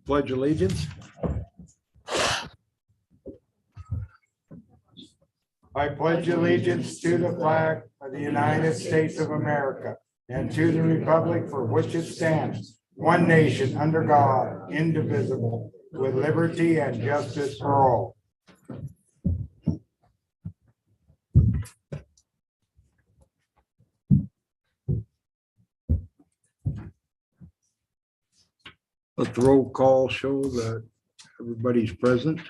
Pledge allegiance. I pledge allegiance to the flag of the United States of America and to the republic for which it stands, one nation under God, indivisible, with liberty and justice for all. Let the roll call show that everybody's present.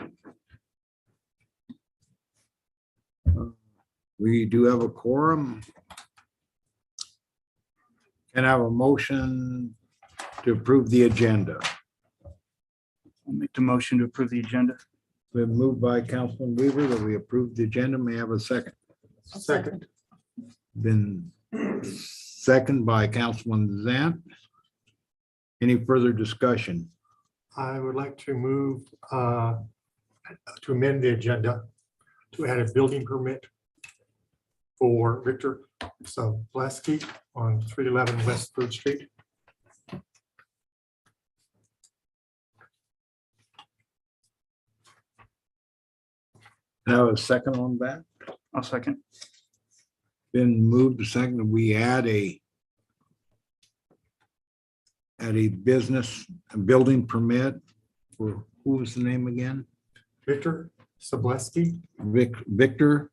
We do have a quorum. Can I have a motion to approve the agenda? I'll make the motion to approve the agenda. Been moved by Councilman Weaver that we approve the agenda. May I have a second? Second. Been second by Councilman Zant. Any further discussion? I would like to move to amend the agenda to add a building permit for Victor Sobleski on 311 West Third Street. Now a second on that. I'll second. Been moved to second that we add a business, a building permit for, who was the name again? Victor Sobleski. Victor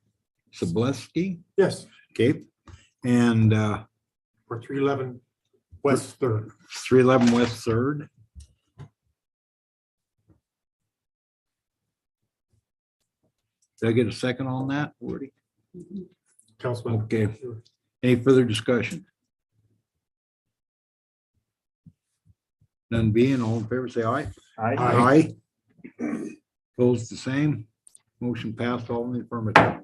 Sobleski. Yes, Okay. And for 311 West Third. 311 West Third. Did I get a second on that, Woody? Councilman. Okay. Any further discussion? None being, all in favor, say aye. Aye. Opposed, the same. Motion passed, all in the affirmative.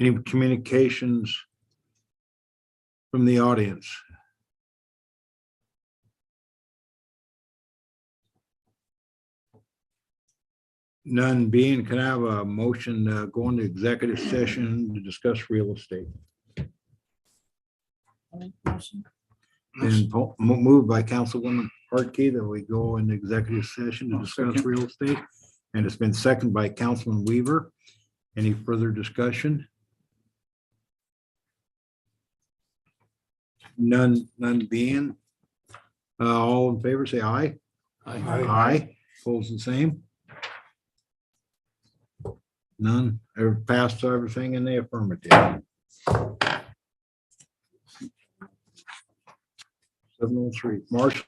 Any communications from the audience? None being, can I have a motion to go into executive session to discuss real estate? And moved by Councilwoman Hartke that we go into executive session to discuss Second. real estate. And it's been seconded by Councilman Weaver. Any further discussion? None being. All in favor, say aye. Aye. Opposed, the same. None, or passed everything in the affirmative. 703, Marshall.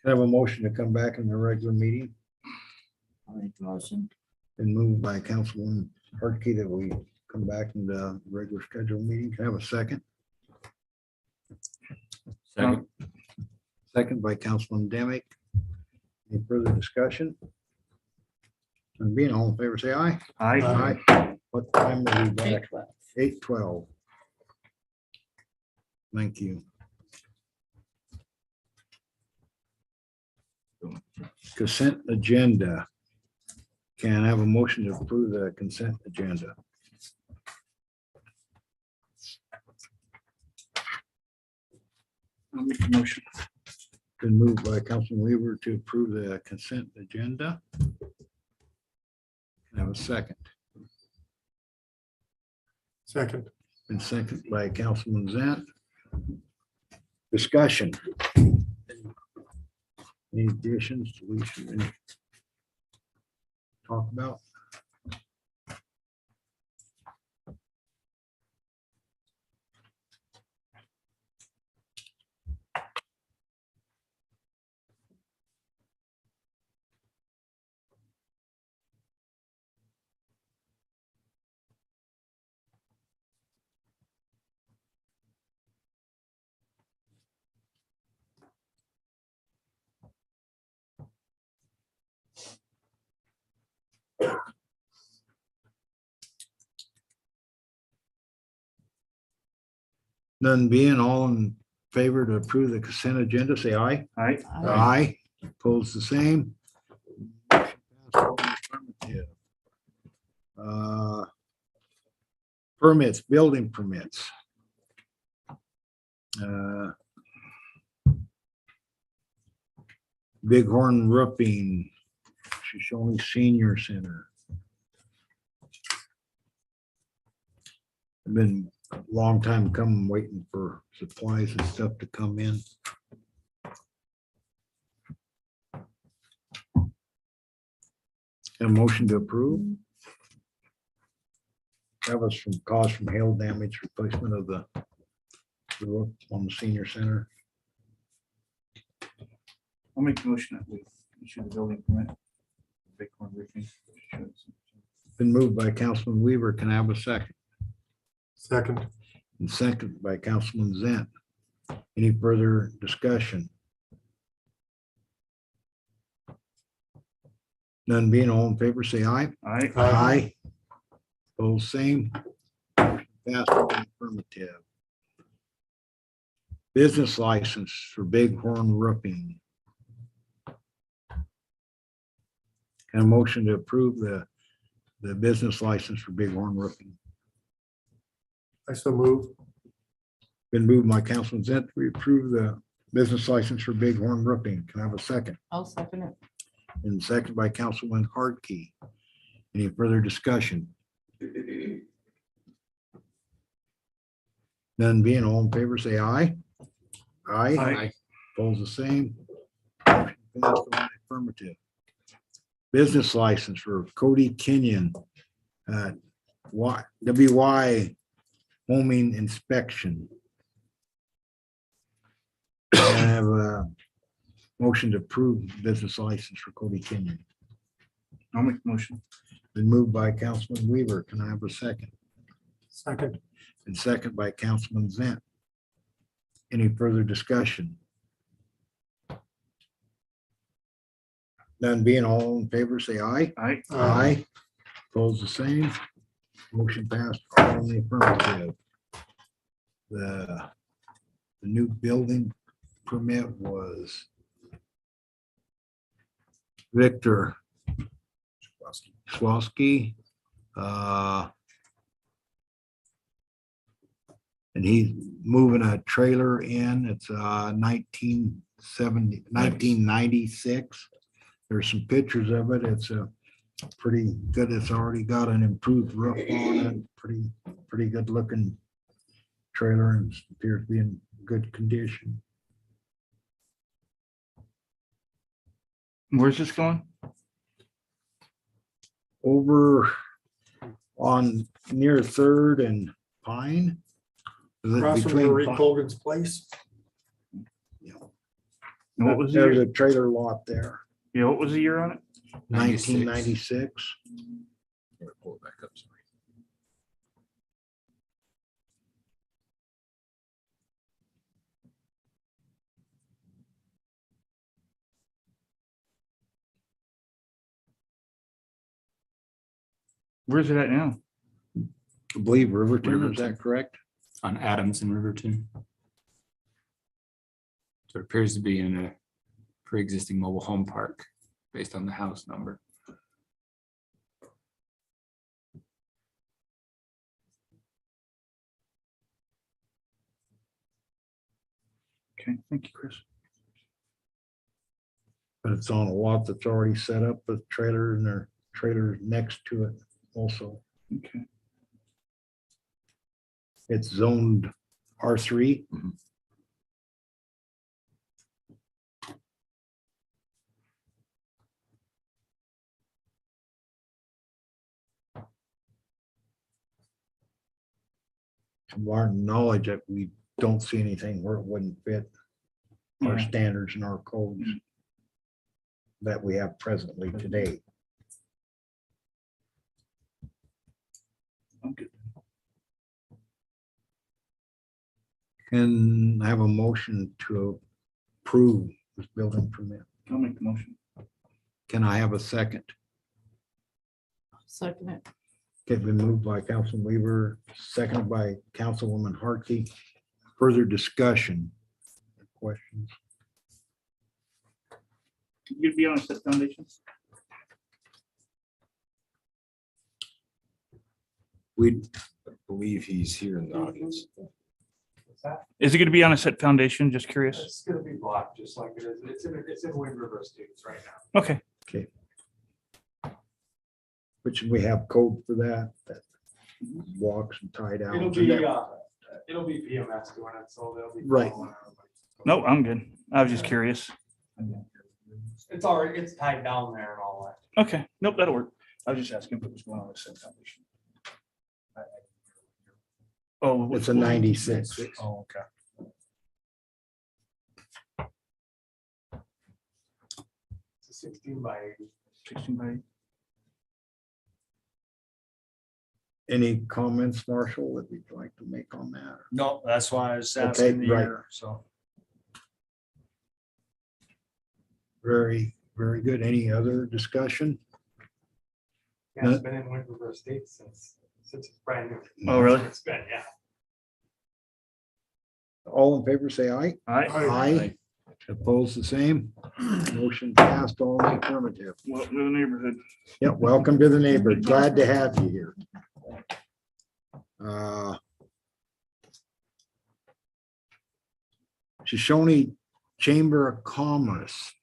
I have a motion to come back in the regular meeting? I'll make the motion. Been moved by Councilwoman Hartke that we come back in the regular scheduled meeting. Can I have a second? Second. Second by Councilman Demick. Any further discussion? And being all in favor, say aye. Aye. Aye. What time are we back? 8:12. 8:12. Thank you. Consent agenda. Can I have a motion to approve the consent agenda? I'll make the motion. Been moved by Councilman Weaver to approve the consent agenda. Can I have a second? Second. Been seconded by Councilman Zant. Discussion. Any additions, deletions, any talk about? None being, all in favor to approve the consent agenda, say aye. Aye. Aye. Opposed, the same. Motion passed, affirmative. Permits, building permits. Bighorn Roofing, Shoshoni Senior Center. Been a long time coming, waiting for supplies and stuff to come in. A motion to approve. That was from cost from hail damage, replacement of the roof on the senior center. I'll make the motion that we issue the building permit. Bighorn Roofing. Been moved by Councilman Weaver. Can I have a second? Second. And second by Councilman Zant. Any further discussion? None being, all in favor, say aye. Aye. Aye. Both same. Passed with an affirmative. Business license for Bighorn Roofing. And a motion to approve the business license for Bighorn Roofing. I so move. Been moved by Councilman Zent to approve the business license for Bighorn Roofing. Can I have a second? I'll second it. And second by Councilman Hartke. Any further discussion? None being, all in favor, say aye. Aye. Aye. Opposed, the same. Motion passed on the affirmative. Business license for Cody Kenyon. WY homing inspection. I have a motion to approve business license for Cody Kenyon. I'll make the motion. Been moved by Councilman Weaver. Can I have a second? Second. And second by Councilman Zent. Any further discussion? None being, all in favor, say aye. Aye. Aye. Opposed, the same. Motion passed all in the affirmative. The new building permit was Victor Swasky. And he's moving a trailer in. It's 1996. There's some pictures of it. It's a pretty good. It's already got an improved roof on it. Pretty good looking trailer and appears to be in good condition. Where's this going? Over on near Third and Pine. Is it Across from between Rick Pine- Colgan's place. Yeah. And what was the There's year? a trailer lot there, Yeah, what was the year on it? 1996. Pull it back up, sorry. Where's it at now? I believe Riverton, is Riverton. that correct? On Adams and Riverton. So it appears to be in a pre-existing mobile home park based on the house number. Okay, thank you, Chris. But it's on a lot that's already set up with trailer and their trailer next to it also. Okay. It's zoned R3. To our knowledge that we don't see anything where it wouldn't fit our Yeah. standards and our codes that we have presently today. I'm good. Can I have a motion to approve this building permit? I'll make the motion. Can I have a second? Second it. Okay, been moved by Councilman Weaver, seconded by Councilwoman Harkey. Further discussion? Questions? You'd be on a set foundation? We, Believe he's here in the audience. Is it gonna be on a set foundation? Just curious. It's gonna be blocked just like it is. It's in Wind River Estates right now. Okay, which we have code for that walks and tie downs. It'll be PMS doing it, so they'll be. Right. following everybody. no, I'm good. I was just curious. It's already, it's tied down there and all that. Okay, nope, that'll work. I was just asking if it was going on a set foundation. Oh. It's a 96. Oh, okay. It's a 16 by 80. 16 by 8. Any comments, Marshall, that you'd like to make on that? No, that's why I was Okay, asking the right. year, so. Very, very good. Any other discussion? Yeah, it's been in Wind River Estates since it's brand new. Oh, really? It's been, yeah. All in favor, say aye. All right. Aye. Opposed, the same. Motion passed, all in the affirmative. Welcome to the neighborhood. Yep, welcome to the neighborhood. Glad to have you here. Shoshoni Chamber of Commerce.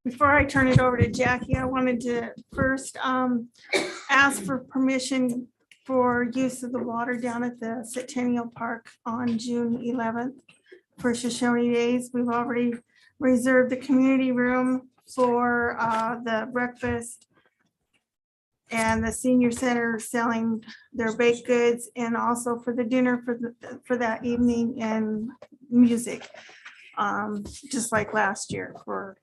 Before I turn it over to Jackie, I wanted to first ask for permission for use of the water down at the Centennial Park on June 11th for Shoshoni Days. We've already reserved the community room for the breakfast and the senior center selling their baked goods, and also for the dinner for that evening and music, just like last year for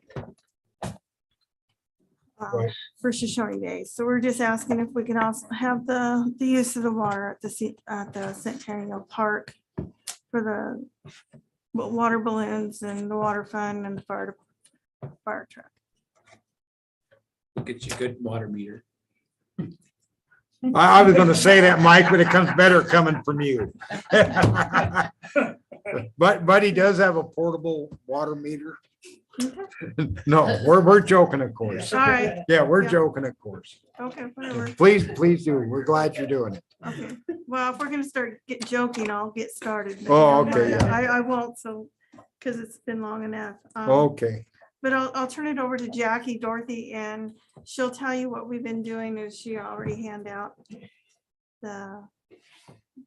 Right. for Shoshoni Days. So we're just asking if we can also have the use of the water at the Centennial Park for the water balloons and the water fund and the fire truck. We'll get you a good water meter. I was gonna say that, Mike, but it comes better coming from you. But he does have a portable water meter. No, we're joking, of course. All right, Yeah, we're Yeah. joking, of course. okay, whatever. Please do. We're glad you're doing it. Okay, well, if we're gonna start joking, I'll get started. but Oh, no, okay, yeah. I won't, so, because it's been long enough. Okay, But I'll turn it over to Jackie Dorothy, and she'll tell you what we've been doing, as she already hand out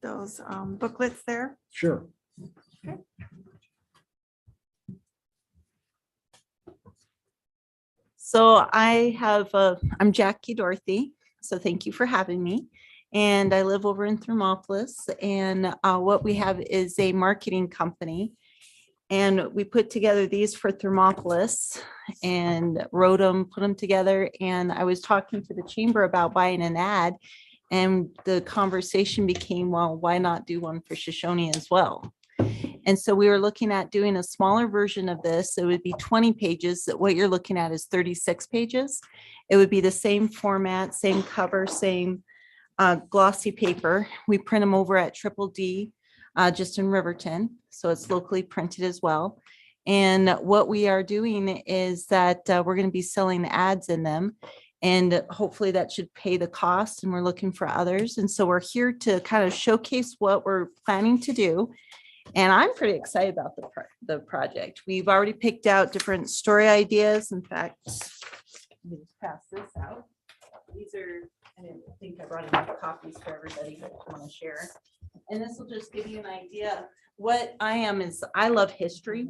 those booklets there. sure. So I'm Jackie Dorothy. So thank you for having me. and I live over in Thermopolis. And what we have is a marketing company. And we put together these for Thermopolis and wrote them, put them together. And I was talking to the chamber about buying an ad. And the conversation became, well, why not do one for Shoshone as well? And so we were looking at doing a smaller version of this. It would be 20 pages. What you're looking at is 36 pages. It would be the same format, same cover, same glossy paper. We print them over at Triple D, just in Riverton. So it's locally printed as well. And what we are doing is that we're going to be selling ads in them. And hopefully that should pay the cost. And we're looking for others. And so we're here to kind of showcase what we're planning to do. And I'm pretty excited about the project. We've already picked out different story ideas. In fact, let me just pass this out. These are, I didn't think I brought enough copies for everybody, but I want to share. And this will just give you an idea. What I am is I love history.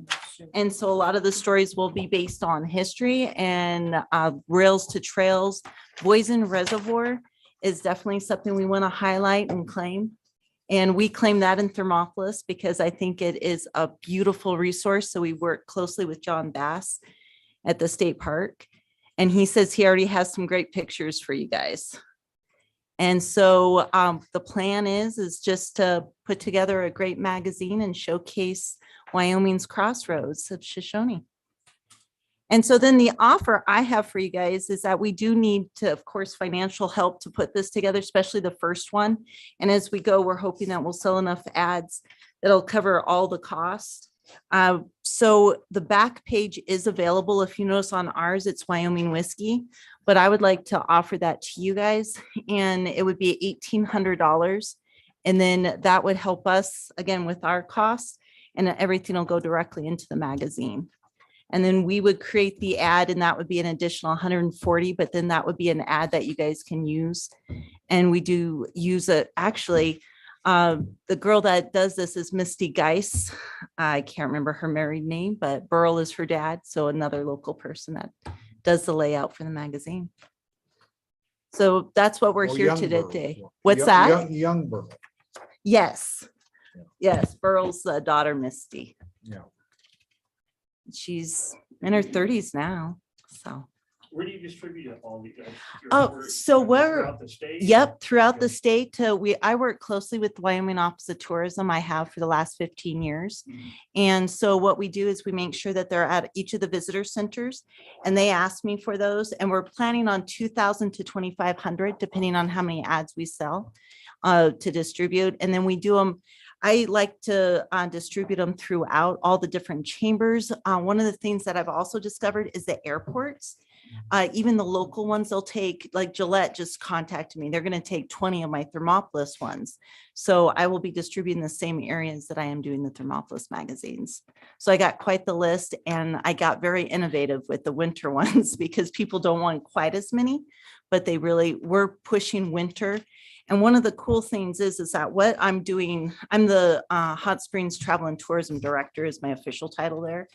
And so a lot of the stories will be based on history and rails to trails. Boysen Reservoir is definitely something we want to highlight and claim. And we claim that in Thermopolis because I think it is a beautiful resource. So we work closely with John Bass at the state park. And he says he already has some great pictures for you guys. And so the plan is just to put together a great magazine and showcase Wyoming's crossroads of Shoshone. And so then the offer I have for you guys is that we do need to, of course, financial help to put this together, especially the first one. And as we go, we're hoping that we'll sell enough ads that'll cover all the costs. So the back page is available. If you notice on ours, it's Wyoming whiskey, but I would like to offer that to you guys, and it would be $1,800. And then that would help us again with our costs, and everything will go directly into the magazine. And then we would create the ad, and that would be an additional 140, but then that would be an ad that you guys can use. And we do use it. Actually, the girl that does this is Misty Geis. I can't remember her married name, but Burl is her dad. So another local person that does the layout for the magazine. So that's what we're here to today. What's that? Young Burl. Yes. Yeah. Yes. Burl's daughter, Misty. Yeah. She's in her 30s now. So. Where do you distribute all the? Oh, so we're, throughout the state? yep, throughout the state. I work closely with the Wyoming Office of Tourism. I have for the last 15 years. Mhm. And so what we do is we make sure that they're at each of the visitor centers, and they ask me for those. And we're planning on 2,000 to 2,500, depending on how many ads we sell to distribute. And then we do them. I like to distribute them throughout all the different chambers. One of the things that I've also discovered is the airports. Even the local ones, they'll take, like Gillette just contacted me. They're going to take 20 of my Thermopolis ones. So I will be distributing the same areas that I am doing the Thermopolis magazines. So I got quite the list, and I got very innovative with the winter ones because people don't want quite as many, but they really were pushing winter. And one of the cool things is that what I'm doing, I'm the Hot Springs Travel and Tourism Director is my official title there.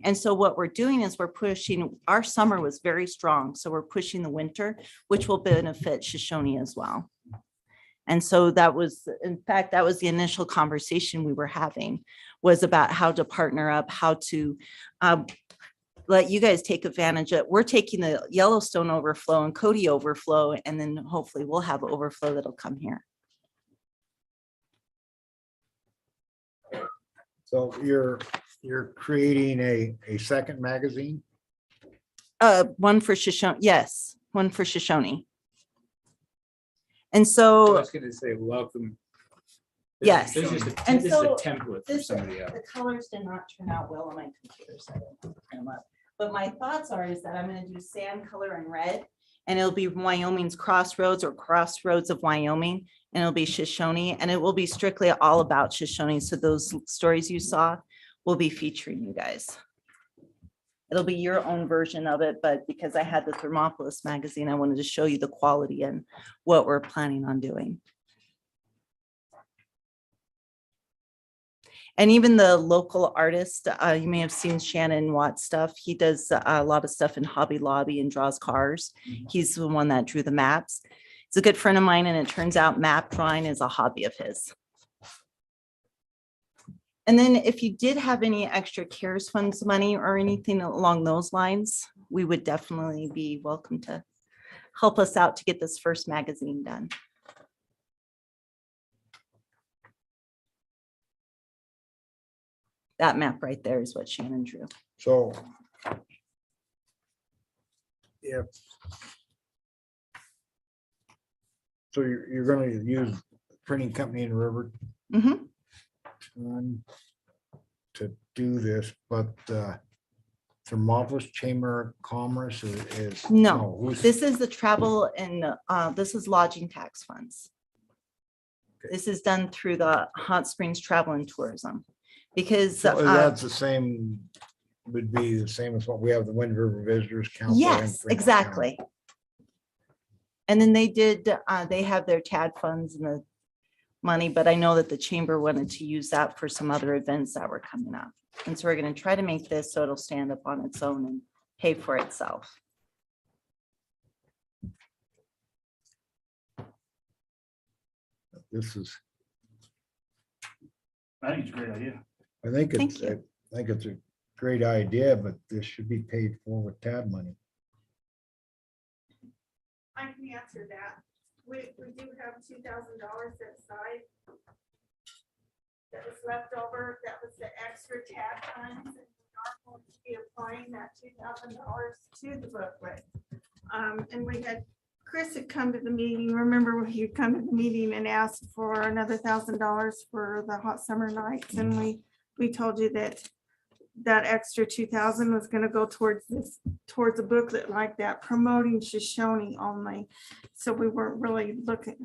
And so what we're doing is we're pushing, our summer was very strong. So we're pushing the winter, which will benefit Shoshone as well. And so that was, in fact, that was the initial conversation we were having, was about how to partner up, how to let you guys take advantage of. We're taking the Yellowstone overflow and Cody overflow, and then hopefully we'll have overflow that'll come here. So you're creating a second magazine? One for Shoshone, yes, one for Shoshone. And I so, was gonna say, welcome. yes. This is a And this is a so template for this, somebody else. the colors did not turn out well on my computer, so I didn't print them up. But my thoughts are is that I'm going to do sand color and red, and it'll be Wyoming's crossroads or crossroads of Wyoming, and it'll be Shoshone, and it will be strictly all about Shoshone. So those stories you saw will be featuring you guys. It'll be your own version of it, but because I had the Thermopolis magazine, I wanted to show you the quality and what we're planning on doing. And even the local artist, you may have seen Shannon Watt stuff. He does a lot of stuff in Hobby Lobby and draws cars. He's the one that drew the maps. He's a good friend of mine, and it turns out map drawing is a hobby of his. And then if you did have any extra CARES funds money or anything along those lines, we would definitely be welcome to help us out to get this first magazine done. That map right there is what Shannon drew. So. Yeah. So you're gonna use printing company in River Mhm. to do this, but Thermopolis Chamber of Commerce is. No, who's- this is the travel and this is lodging tax funds. This is done through the Hot Springs Travel and Tourism. Because So that's the same, would be the same as what we have the Wind River Visitors Council. in yes, Fremont exactly. County. And then they have their TAD funds and the money, but I know that the chamber wanted to use that for some other events that were coming up. And so we're going to try to make this so it'll stand up on its own and pay for itself. This is, I think it's a great idea. I think Thank it's, you. I think it's a great idea, but this should be paid for with TAD money. I can answer that. We do have $2,000 set aside. That was left over. That was the extra TAD funds. And we are going to be applying that $2,000 to the booklet. And we had, Chris had come to the meeting. Remember when he come to the meeting and asked for another $1,000 for the hot summer nights? And we told you that extra 2,000 was going to go towards a booklet like that, promoting Shoshoni only. So we weren't really looking,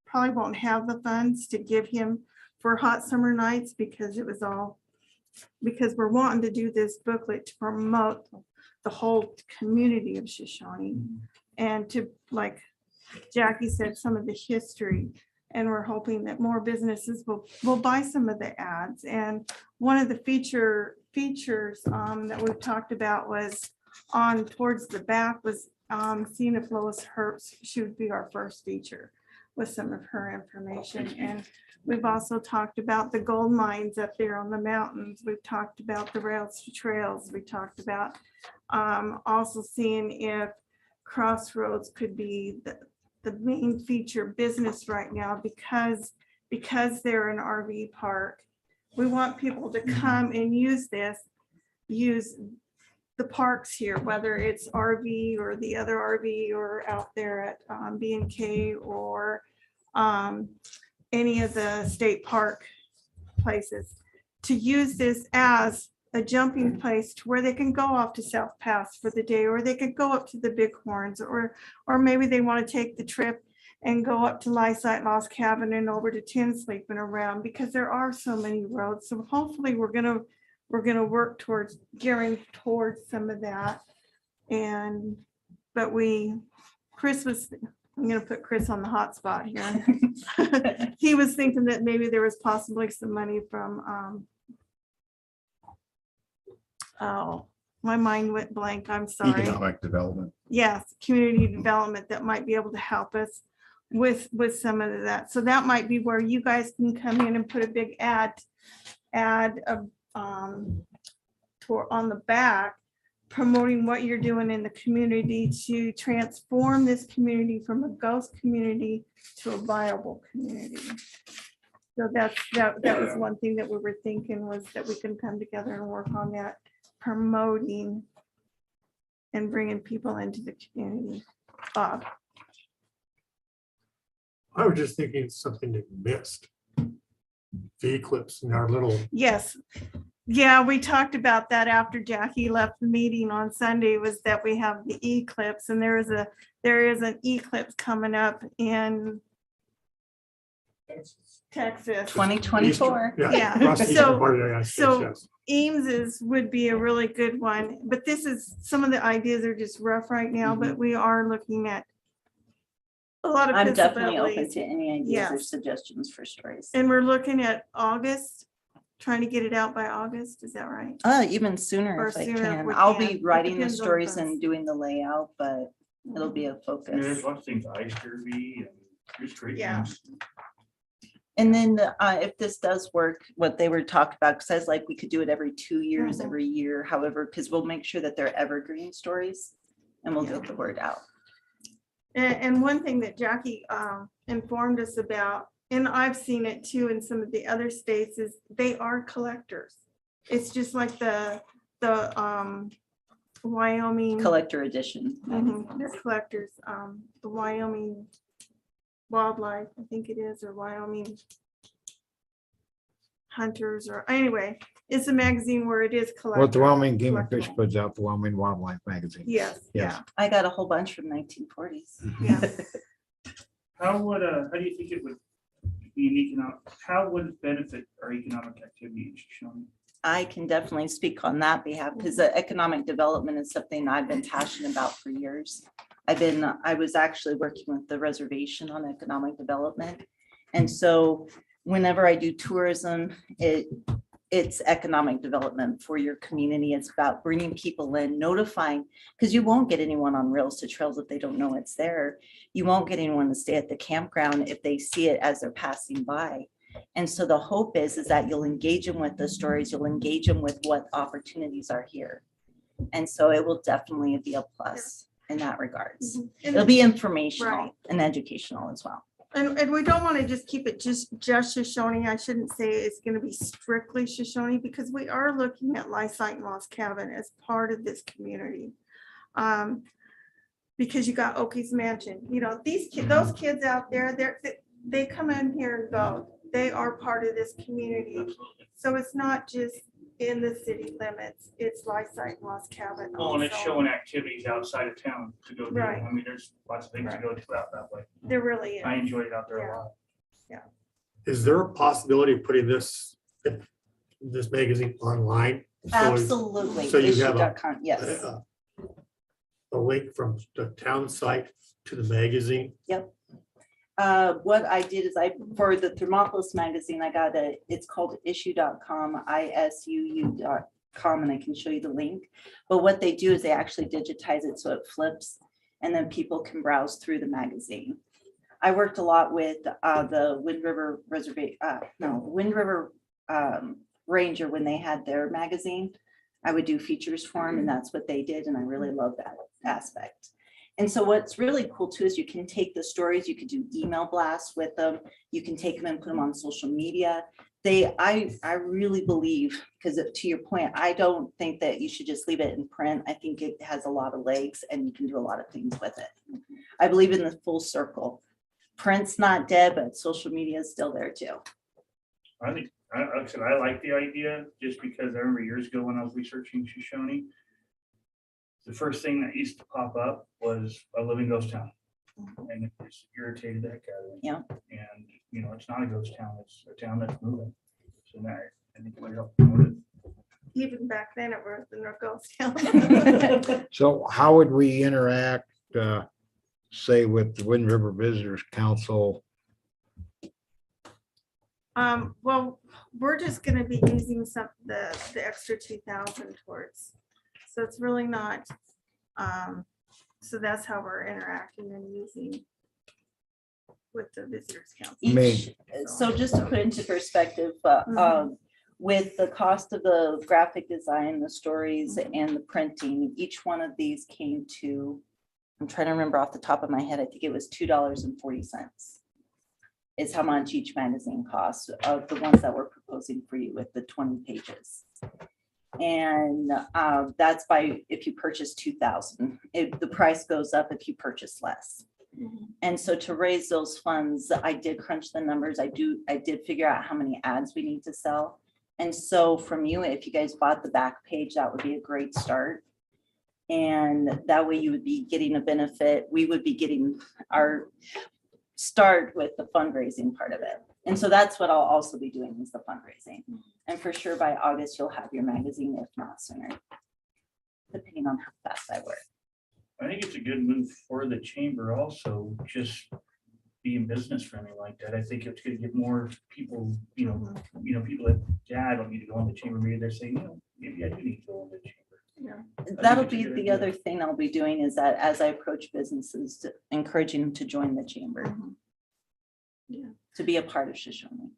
probably won't have the funds to give him for hot summer nights because because we're wanting to do this booklet to promote the whole community of Shoshoni and to, like Jackie said, some of the history. And we're hoping that more businesses will buy some of the ads. And one of the features that we've talked about was on towards the back was seeing if Lois Herbst, she would be our first feature with some of her information. And we've also talked about the gold mines up there on the mountains. We've talked about the rails to trails. We talked about also seeing if Crossroads could be the main feature business right now because they're an RV park. We want people to come and use the parks here, whether it's RV or the other RV or out there at B&K or any of the state park places, to use this as a jumping place to where they can go off to South Pass for the day, or they could go up to the Bighorns, or maybe they want to take the trip and go up to Lysite Lost Cabin and over to Tin Sleep and around, because there are so many roads. So hopefully we're gonna work towards gearing towards some of that. But I'm gonna put Chris on the hot spot here. He was thinking that maybe there was possibly some money from oh, my mind went blank. I'm sorry. Economic development. Yes, community development that might be able to help us with some of that. So that might be where you guys can come in and put a big ad of on the back, promoting what you're doing in the community to transform this community from a ghost community to a viable community. So that was one thing that we were thinking, was that we can come together and work on that, promoting and bringing people into the community. Bob? I was just thinking something that you missed. The eclipse in our little, Yes. Yeah, we talked about that after Jackie left the meeting on Sunday, was that we have the eclipse, and there is an eclipse coming up in Texas. 2024. yeah. Yeah, across the eastern so- part of the United States, so- yes. Ames's would be a really good one, but some of the ideas are just rough right now, but we are looking at a lot of I'm definitely open possibilities. to any ideas or Yes. suggestions for stories. And we're looking at August, trying to get it out by August, is that right? Even sooner Or if I sooner if can. we I'll can. be It writing the depends on stories us. and doing the layout, but It'll be a I mean, focus. there's lots of things, ice derby and there's great Yeah. things. And then if this does work, what they were talking about, because I was like, we could do it every 2 years, Mhm. every year, however, because we'll make sure that they're evergreen stories and we'll Yeah. get the word out. And one thing that Jackie informed us about, and I've seen it too in some of the other states, is they are collectors. It's just like the Wyoming. Collector edition. Mhm, they're collectors, the Wyoming Wildlife, I think it is, or Wyoming Hunters, or anyway, it's a magazine where it is collected. Well, the Wyoming Game and Fish puts out the Wyoming Wildlife Magazine. Yes, yeah, I got a whole bunch from 1940s. yeah. How would, how do you think it would be an economic, how would it benefit our economic activity in Shoshone? I can definitely speak on that behalf because economic development is something I've been passionate about for years. I was actually working with the reservation on economic development. And so whenever I do tourism, it's economic development for your community. It's about bringing people in, notifying, because you won't get anyone on Rails to Trails if they don't know it's there. You won't get anyone to stay at the campground if they see it as they're passing by. And so the hope is that you'll engage them with the stories, you'll engage them with what opportunities are here. And so it will definitely be a plus in that regards. It'll be informational Right. and educational as well. And we don't want to just keep it just Shoshone. I shouldn't say it's going to be strictly Shoshone, because we are looking at Lysite and Lost Cabin as part of this community. Because you got Okies Mansion, you know, those kids out there, they come in here and go. They are part of this community. Absolutely. So it's not just in the city limits, it's Lysite and Lost Cabin. Well, and it's also. showing activities outside of town to go do. Right. I mean, there's lots of things to Right. go to out that way. There really is. I enjoyed it out there Yeah. a lot. Is there a possibility of putting this magazine online? Absolutely. so you have a- Issue.com, yes. A link from the town site to the magazine? What I did is for the Thermopolis magazine, it's called issue.com, ISUU.com, and I can show you the link. But what they do is they actually digitize it so it flips, and then people can browse through the magazine. I worked a lot with the Wind River Ranger when they had their magazine. I would do features for them, and that's what they did, and I really love that aspect. And so what's really cool too is you can take the stories, you could do email blasts with them, you can take them and put them on social media. I really believe, because to your point, I don't think that you should just leave it in print. I think it has a lot of legs and you can do a lot of things with it. I believe in the full circle. Print's not dead, but social media is still there too. I think, like I said, I like the idea just because I remember years ago when I was researching Shoshone, the first thing that used to pop up was a living ghost town. And it just irritated the heck out of me. Yeah. And, you know, it's not a ghost town, it's a town that's moving. So now I think we help promote it. Even back then, it was the ghost town. So how would we interact, say with the Wind River Visitors Council? Well, we're just gonna be using the extra 2,000 towards. So it's really not, so that's how we're interacting and using with the Visitors Council. So just to put into perspective, with the cost of the graphic design, the stories and the printing, each one of these came to, I'm trying to remember off the top of my head, I think it was $2.40 is how much each magazine costs of the ones that we're proposing for you with the 20 pages. And that's by if you purchase 2,000. The price goes up if you purchase less. And so to raise those funds, I did crunch the numbers. I did figure out how many ads we need to sell. And so from you, if you guys bought the back page, that would be a great start. And that way you would be getting a benefit. We would be getting our start with the fundraising part of it. And so that's what I'll also be doing is the fundraising. And for sure by August, you'll have your magazine, if not sooner, depending on how fast I work. I think it's a good move for the chamber also, just being business friendly like that. I think it's gonna get more people, people that, yeah, I don't need to go in the chamber. Maybe they're saying, maybe I do need to go in the chamber. Yeah. That'll it's a be good the idea. other thing I'll be doing is that as I approach businesses, encouraging them to join the chamber, Yeah. to be a part of Shoshone.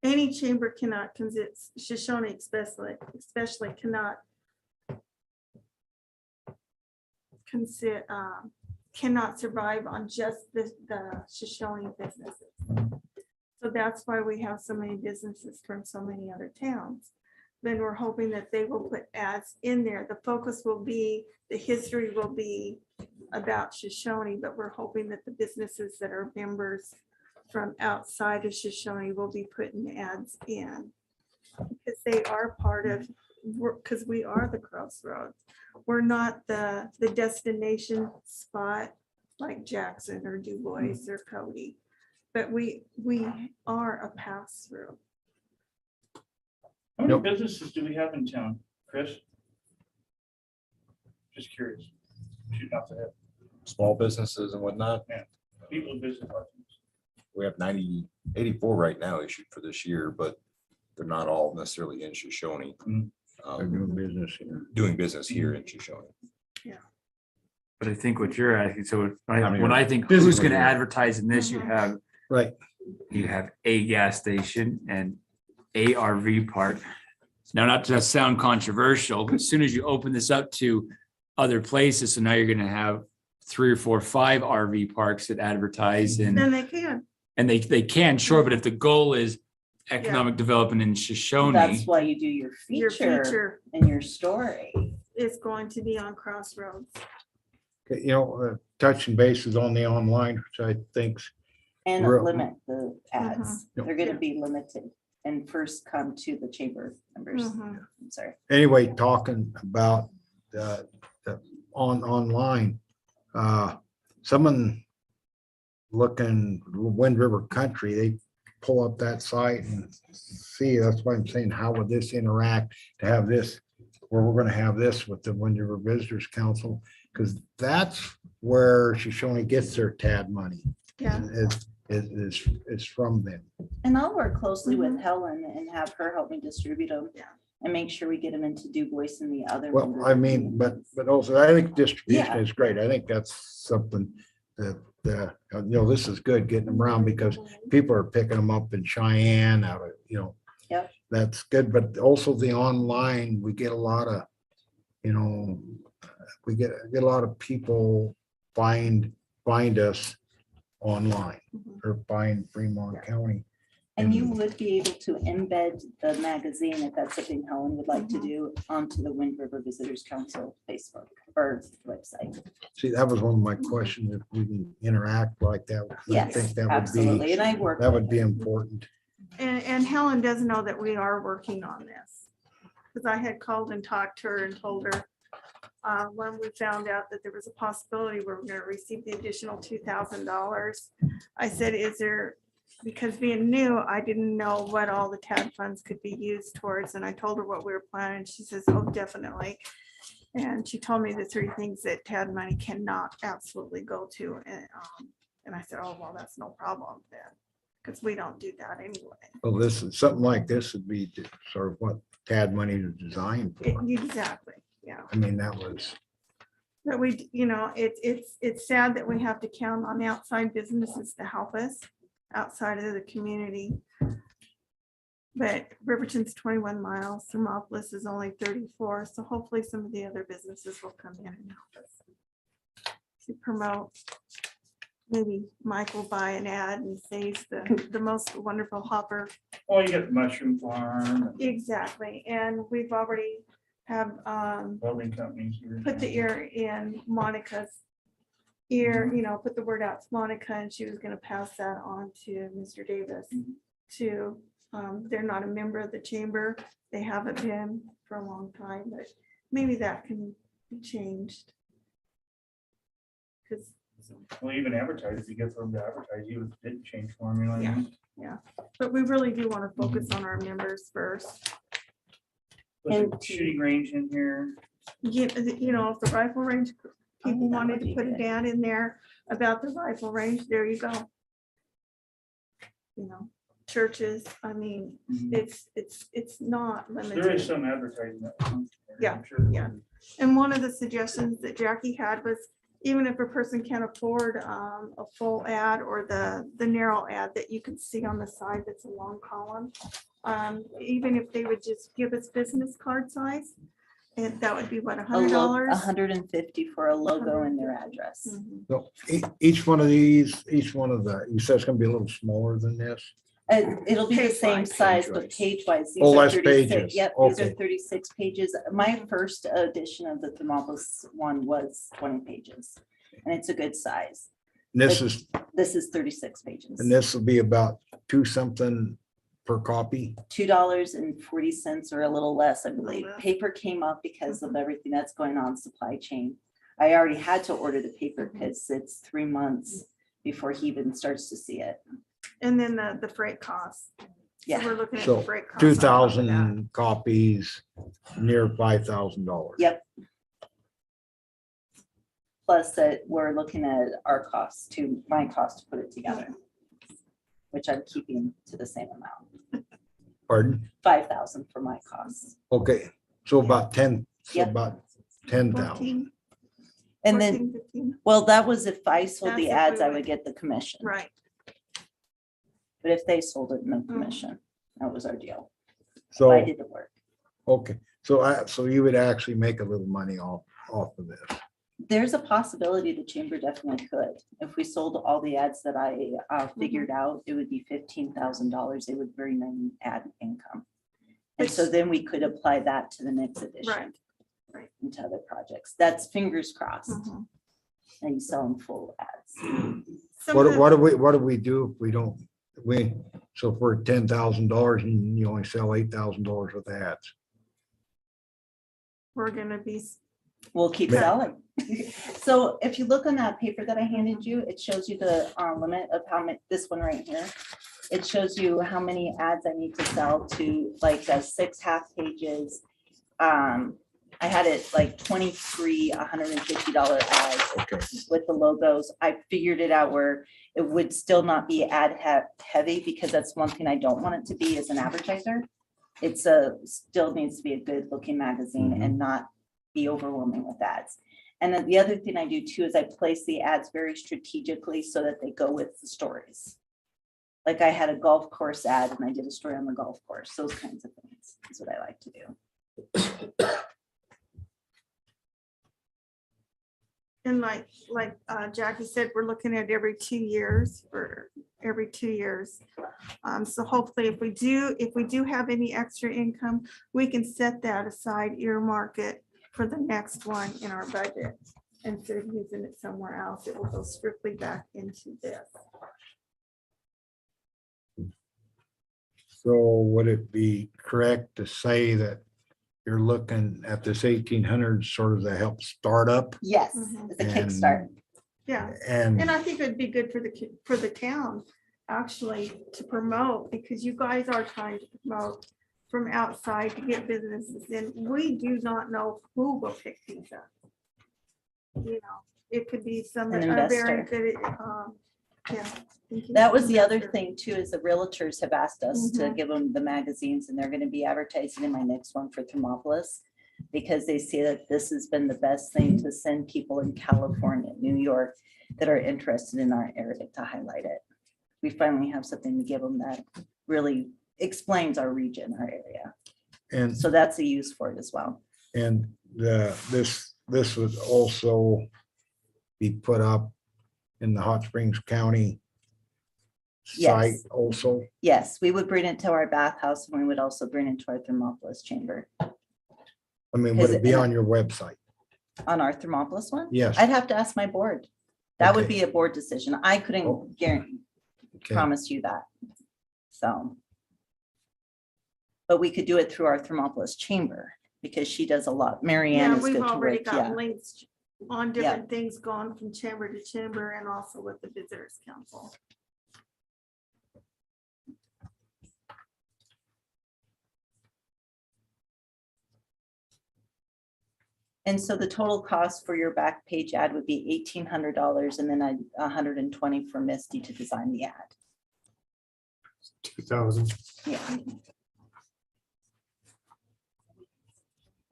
Any chamber cannot, Shoshone especially cannot cannot survive on just the Shoshone businesses. So that's why we have so many businesses from so many other towns. Then we're hoping that they will put ads in there. The focus will be, the history will be about Shoshone, but we're hoping that the businesses that are members from outside of Shoshone will be putting ads in. Because they are part of, because we are the crossroads. We're not the destination spot like Jackson or Du Bois or Cody, but we are a pass through. How many businesses do we have in town, Chris? Just curious. Shoot off the head. Small businesses and whatnot. People in business. license. We have 84 right now issued for this year, but they're not all necessarily in Shoshone. They're doing business here. Doing business here in Shoshone. But I think what you're asking, so many when are I think business who's gonna owners? advertise in this, you have Right. a gas station and a RV park. Now, not to sound controversial, but as soon as you open this up to other places, so now you're gonna have 3 or 4 or 5 RV parks that advertise Then and, they can. and they can, sure, but if the goal is economic development in That's Shoshone, why you do your Your feature future and your story. is going to be on Crossroads. Okay, touching bases on the online, which I think's And Real- limit the ads. Mhm. They're gonna be limited and first come to the chamber members. Mhm. I'm sorry. anyway, talking about the online, someone looking Wind River Country, they pull up that site and see, that's why I'm saying, how would this interact to have this, where we're gonna have this with the Wind River Visitors Council, because that's where Shoshone gets their TAD money. Yeah. Is from them. And I'll work closely with Mhm. Helen and have her help me distribute them. Yeah. And make sure we get them into Du Bois and the other. Well, members I of the mean, community. but also I think distribution Yeah. is great. I think that's something that, this is good, getting them around because people are picking them up in Cheyenne out of, Yep. that's good. But also the online, we get a lot of, we get a lot of people find us online Mhm. or find Fremont County. And you would be able to embed the magazine, if that's something Helen would like to Mhm. do, onto the Wind River Visitors Council Facebook or website. See, that was one of my questions, if we can interact like that. I Yes, think that would absolutely. be, And I work. that with would be her. important. And Helen does know that we are working on this. Because I had called and talked to her and told her when we found out that there was a possibility we were going to receive the additional $2,000. I said, is there, because being new, I didn't know what all the TAD funds could be used towards. And I told her what we were planning. She says, oh, definitely. And she told me the 3 things that TAD money cannot absolutely go to. And I said, oh, well, that's no problem then, because we don't do that anyway. Well, this is something like this would be sort of what TAD money is designed for. Exactly, yeah. I mean, that was, But we, it's sad that we have to count on outside businesses to help us outside of the community. But Riverton's 21 miles, Thermopolis is only 34, so hopefully some of the other businesses will come in and help us to promote. Maybe Mike will buy an ad and says the most wonderful hopper. Oh, you got the mushroom farm, Exactly, and we've already have welding companies here. put the ear in Monica's ear, put the word out to Monica, and she was gonna pass that on to Mr. Davis to, they're not a member of the chamber. They haven't been for a long time, but maybe that can be changed. Cause, Well, even advertise, if you get them to advertise, you didn't change formula. Yeah. but we really do want to focus on our members first. Put the shooting range in here. If the rifle range people that wanted would to be put good. an ad in there about the rifle range, there you go. churches. I mean, it's not There is limited. some advertising. that comes there, Yeah, I'm sure. yeah. And one of the suggestions that Jackie had was even if a person can't afford a full ad or the narrow ad that you can see on the side that's a long column, even if they would just give us business card size, and that would be what, $100? $150 for a logo and their address. Mhm. So each one of these, each one of the, you said it's gonna be a little smaller than this? It'll be the same Page-wise. size, but page-wise. these Oh, are less 36. pages. Yep, these are Okay. 36 pages. My first edition of the Thermopolis one was 20 pages, and it's a good size. And this is, This is 36 pages. and this will be about two something per copy. $2.40 or a little less, I believe. less. Paper came up because of everything that's going on in supply chain. I already had to order the paper because it's 3 months before he even starts to see it. And then the freight costs. So Yeah. we're looking at So the freight costs. on top of that. 2,000 copies, near $5,000. Yep. Plus that we're looking at our costs to, my cost to put it together, which I'm keeping to the same amount, Pardon? 5,000 for my costs. Okay, so about 10, so Yep. about 10,000. 14, And then, 14, 15, well, that was if I sold That's the if ads, we I would- would get the commission. right. But if they sold it, no commission. That was our deal. I So, did the work. okay, so you would actually make a little money off of this. There's a possibility the chamber definitely could. If we sold all the ads that I figured out, it would be $15,000. It would bring in ad income. And so then we could apply that to the next edition. Right. Into other projects. That's fingers crossed. Mhm. And you sell them full ads. Some of the- What do we do if we don't, so for $10,000 and you only sell $8,000 worth of ads? We're gonna be, We'll keep Yeah. selling. So if you look on that paper that I handed you, it shows you the limit of how many, this one right here. It shows you how many ads I need to sell to like 6 half pages. I had it like 23 $150 ads Okay, with the logos. I figured it out where it would still not be ad heavy, because that's one thing I don't want it to be as an advertiser. It's still needs to be a good looking magazine and not be overwhelming with ads. And then the other thing I do too is I place the ads very strategically so that they go with the stories. Like I had a golf course ad and I did a story on the golf course. Those kinds of things is what I like to do. and like Jackie said, we're looking at every 2 years for every 2 years. So hopefully if we do have any extra income, we can set that aside, earmark it for the next one in our budget. Instead of using it somewhere else, it will go strictly back into this. so would it be correct to say that you're looking at this 1,800 sort of to help start up? Yes, Mhm. it's a And- kickstart. Yeah, And and I think it'd be good for the town actually to promote, because you guys are trying to promote from outside to get businesses in. We do not know who will pick these up. You know, it could be some An that are very investor. good at, yeah. thinking That was the other investor. thing too, is the realtors have asked us to Mhm. give them the magazines, and they're gonna be advertising in my next one for Thermopolis. Because they see that this has been the best thing to send people in California, New York, that are interested in our area to highlight it. We finally have something to give them that really explains our region, our area. and So that's a use for it as well. this would also be put up in the Hot Springs County site Yes. also. Yes, we would bring it to our bathhouse, and we would also bring it to our Thermopolis chamber. I mean, would Is it it be in a- on your website? On our Thermopolis one? Yes. I'd have to ask my board. That would Okay. be a board decision. I Oh. couldn't guarantee, Okay. promise you that. So. But we could do it through our Thermopolis chamber, because she does a lot. Mary Ann Yeah, is we've good to already work, got yeah. links on different things going from chamber to chamber and also with the visitors council. And so the total cost for your back page ad would be $1,800, and then $120 for Misty to design the ad. 2,000. Yeah.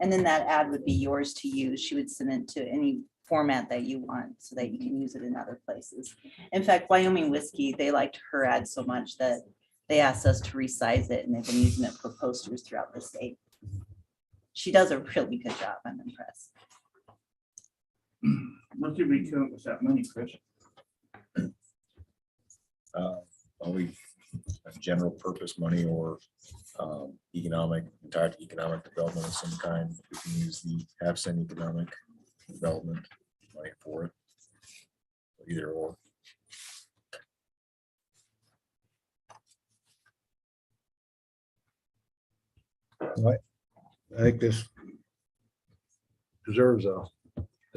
And then that ad would be yours to use. She would send it to any format that you want so that you can use it in other places. In fact, Wyoming Whiskey, they liked her ad so much that they asked us to resize it, and they've been using it for posters throughout the state. She does a really good job. I'm impressed. What did we come up with that money, Chris? Probably general purpose money or entire economic development of some kind. We can use the half-cent economic development money for it. Either or. I think this deserves a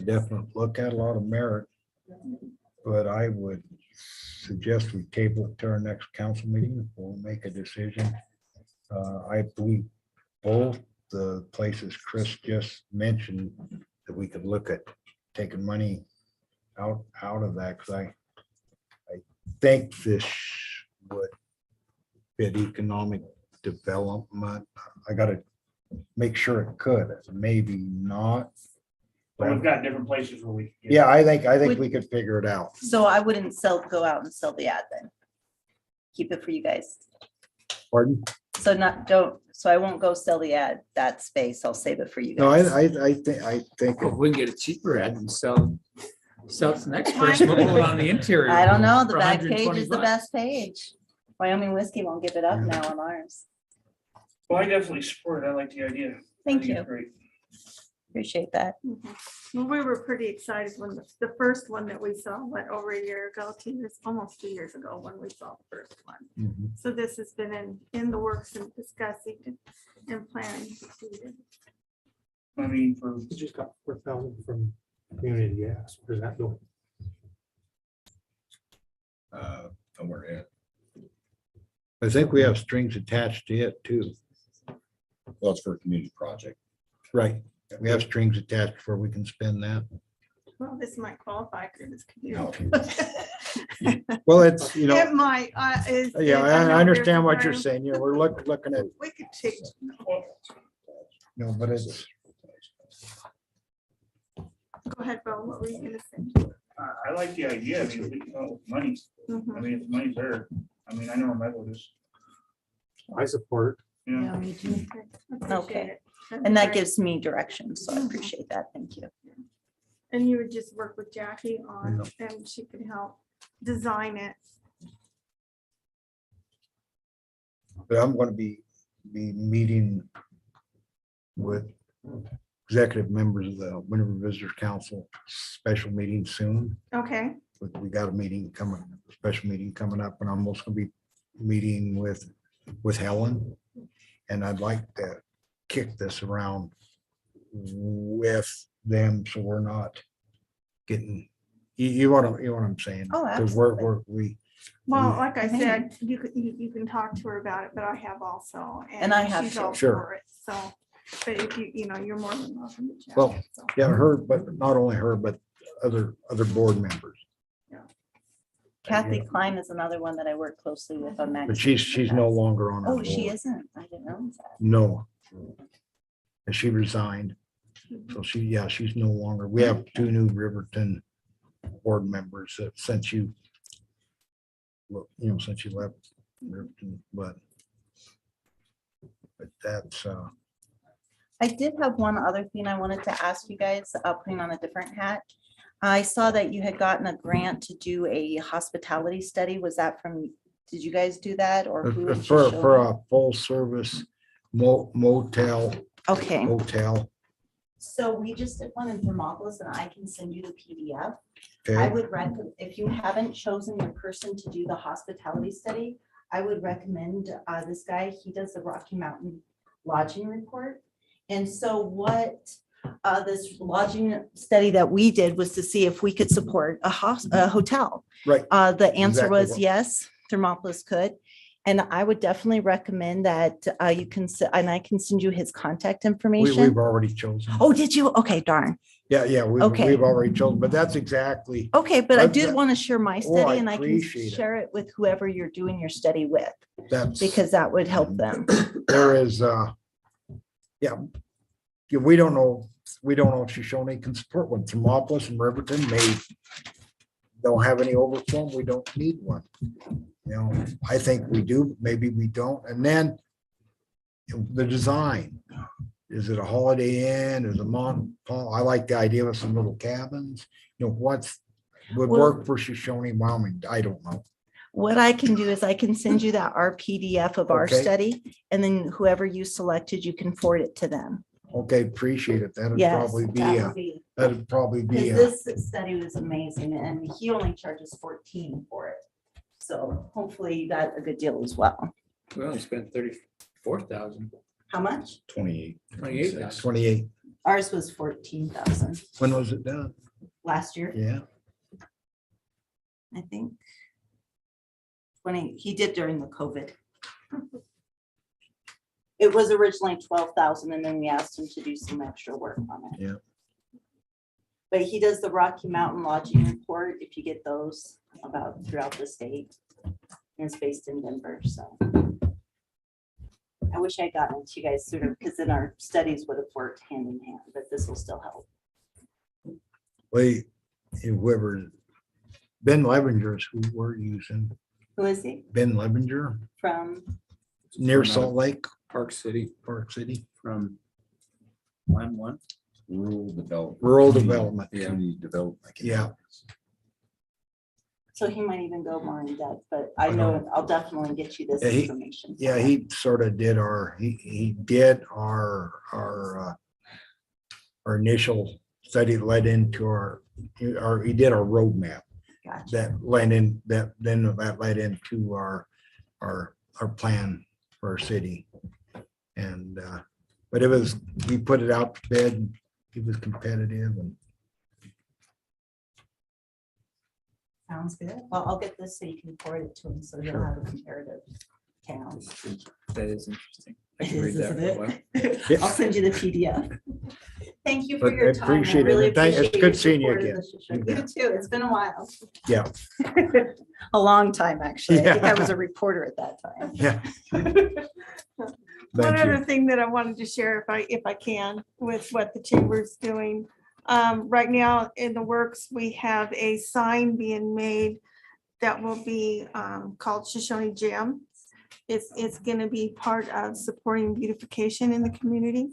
definite look at, a lot of merit. But I would suggest we table it to our next council meeting. We'll make a decision. I believe both the places Chris just mentioned that we could look at taking money out of that, because I think this would fit economic development. I gotta make sure it could, maybe not. Well, we've got different places where we. can get- Yeah, I think we could figure it out. So I wouldn't go out and sell the ad then. Keep it for you guys. Pardon? So I won't go sell the ad, that space. I'll save it for you No, guys. I think, Well, we can get a cheaper ad and sell it to the next person. We'll put it on the interior. I don't know. The for back page 120 is the bucks. best page. Wyoming Whiskey won't give it up now on ours. Well, I definitely support it. I like the idea. I Thank think it's you. Great. Appreciate that. Well, we were pretty excited when the first one that we saw went over a year ago, almost 2 years ago when we saw the first one. So this has been in the works and discussing and planning. I mean, for, We just got 4,000 from community gas. Where's that going? Somewhere in. I think we have strings attached to it too. Well, it's for a community project. Right. We have strings attached where we can spend that. Well, this might qualify for this community. Well, it's, you know, It might. yeah, I understand what you're saying. You know, we're looking at, We could take. no, but it's, Go ahead, Bill. What were you gonna say? I like the idea. I mean, we can come up with money. I mean, if the money's there, I mean, I know my vote is, I support. you know. Yeah, me too. Appreciate Okay. it. That'd And be that great. gives me direction, so I appreciate that. Thank you. And you would just work with Jackie on, and she could help design it. but I'm gonna be meeting with executive members of the Winter Visitors Council special meeting soon. Okay, We got a special meeting coming up, and I'm also gonna be meeting with Helen. And I'd like to kick this around with them, so we're not getting, you know what I'm saying? Oh, 'Cause well, like I Mhm. said, you can talk to her about it, but I have also. And I have she's too. all Sure. for it, so, but if you're more than welcome to chat. Well, so. yeah, her, but not only her, but other board members. Kathy Klein is another one that I work closely with on that. But she's no longer on our Oh, board. she isn't. I didn't know that. No. And she resigned. So she's no longer, we have two new Riverton board members since you left Riverton, but that's, I did have one other thing I wanted to ask you guys, putting on a different hat. I saw that you had gotten a grant to do a hospitality study. Was that did you guys do that or who? in for Shoshone? a full service motel, Okay, hotel. so we just did one in Thermopolis and I can send you the PDF. I Okay, would recommend, if you haven't chosen your person to do the hospitality study, I would recommend this guy. He does the Rocky Mountain Lodging Report. And so what this lodging study that we did was to see if we could support a hotel. right. The answer Exactly was what- yes, Thermopolis could. And I would definitely recommend that you can, and I can send you his contact We've information. already chosen. Oh, did you? Okay, darn. Yeah, Okay. we've already chosen, but that's exactly, Okay, but I I've did got- want to share my I study and I can appreciate it. share it with whoever you're doing your study with, that's, because that would help them. there is, yeah, we don't know if Shoshone can support one. Thermopolis and Riverton may don't have any overflow. We don't need one. You know, I think we do, maybe we don't. And then the design, is it a Holiday Inn? Is it a Paul? I like the idea of some little cabins. You know, what's would Well- work for Shoshone, Wyoming? I don't know. What I can do is I can send you that our PDF of our Okay. study, and then whoever you selected, you can forward it to them. Okay, appreciate it. That'd Yes. probably be, that would be- that'd probably be, Because this study was amazing and he only charges 14 for it. So hopefully you got a good deal as well. We only spent 34,000. How much? 28. 28,000. 28. Ours was 14,000 When was it done? last year, Yeah. I think. He did during the COVID. It was originally 12,000 and then we asked him to do some extra work on it. Yeah. But he does the Rocky Mountain Lodging Report, if you get those about throughout the state. And it's based in Denver, so. I wish I had gotten it to you guys sooner, because then our studies would have worked hand in hand, but this will still help. Whoever, Ben Levenger's who we're using, Who is he? Ben Levenger, From, near From, Salt Lake, Park City Park City, from line one. Rural development. rural development. Yeah. Community development. Yeah. so he might even go more in depth, but I know I'll definitely get you this Yeah, information. Yeah, he sort of did he did our initial study that led into he did our roadmap Gotcha. that led into our plan for our city. And, but we put it out to bid, it was competitive and Sounds good. Well, I'll get this so you can forward it to him, so you'll Sure. have a comparative count. That is interesting. I It can read is, that isn't real well. it? I'll send you the PDF. Thank you for But your I time. I appreciate it. really And it's appreciate good your seeing you support of again. the show. You You bet. too. It's been a while. yeah, A long time, actually. I think I Yeah. was a reporter at that time. yeah. One Thank other you. thing that I wanted to share, if I can, with what the chamber's doing. Right now in the works, we have a sign being made that will be called Shoshone Gym. It's gonna be part of supporting beautification in the community.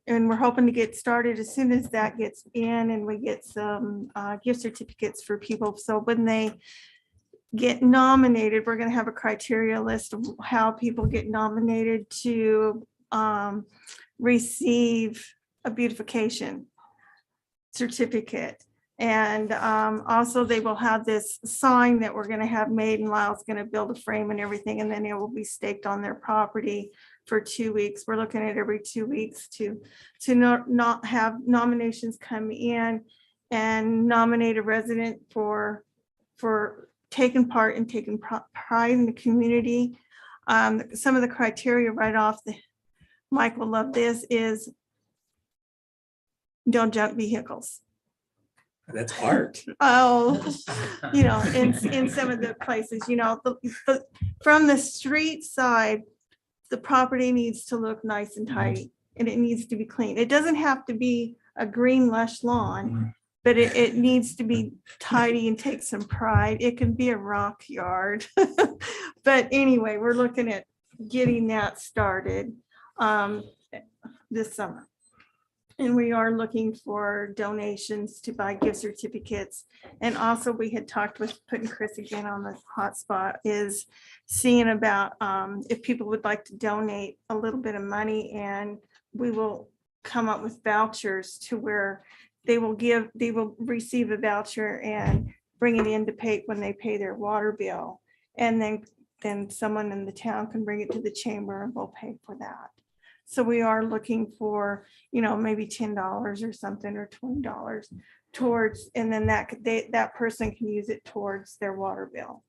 And we're hoping to get started as soon as that gets in and we get some gift certificates for people. So when they get nominated, we're gonna have a criteria list of how people get nominated to receive a beautification certificate. And also they will have this sign that we're gonna have made, and Lyle's gonna build a frame and everything, and then it will be staked on their property for 2 weeks. We're looking at every 2 weeks to not have nominations come in and nominate a resident for taking part and taking pride in the community. Some of the criteria right off Mike will love this, is don't junk vehicles. That's art. Oh, in some of the places, from the street side, the property needs to look nice and tidy and it needs to be clean. It doesn't have to be a green lush lawn, but it needs to be tidy and take some pride. It can be a rock yard. But anyway, we're looking at getting that started this summer. And we are looking for donations to buy gift certificates. And also we had talked with putting Chris again on the hotspot, is seeing about if people would like to donate a little bit of money, and we will come up with vouchers to where they will receive a voucher and bring it in to pay when they pay their water bill. And then someone in the town can bring it to the chamber and we'll pay for that. So we are looking for, maybe $10 or something, or $20 towards, and then that person can use it towards their water bill.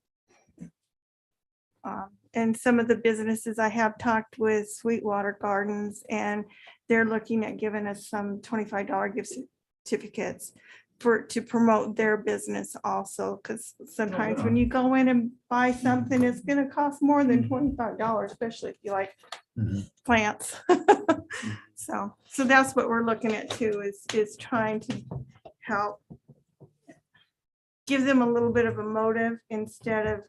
And some of the businesses I have talked with, Sweetwater Gardens, and they're looking at giving us some $25 gift certificates to promote their business also, because sometimes when you go in and buy something, it's gonna cost more than $25, especially if you like Mhm. plants. So that's what we're looking at too, is trying to help give them a little bit of a motive instead of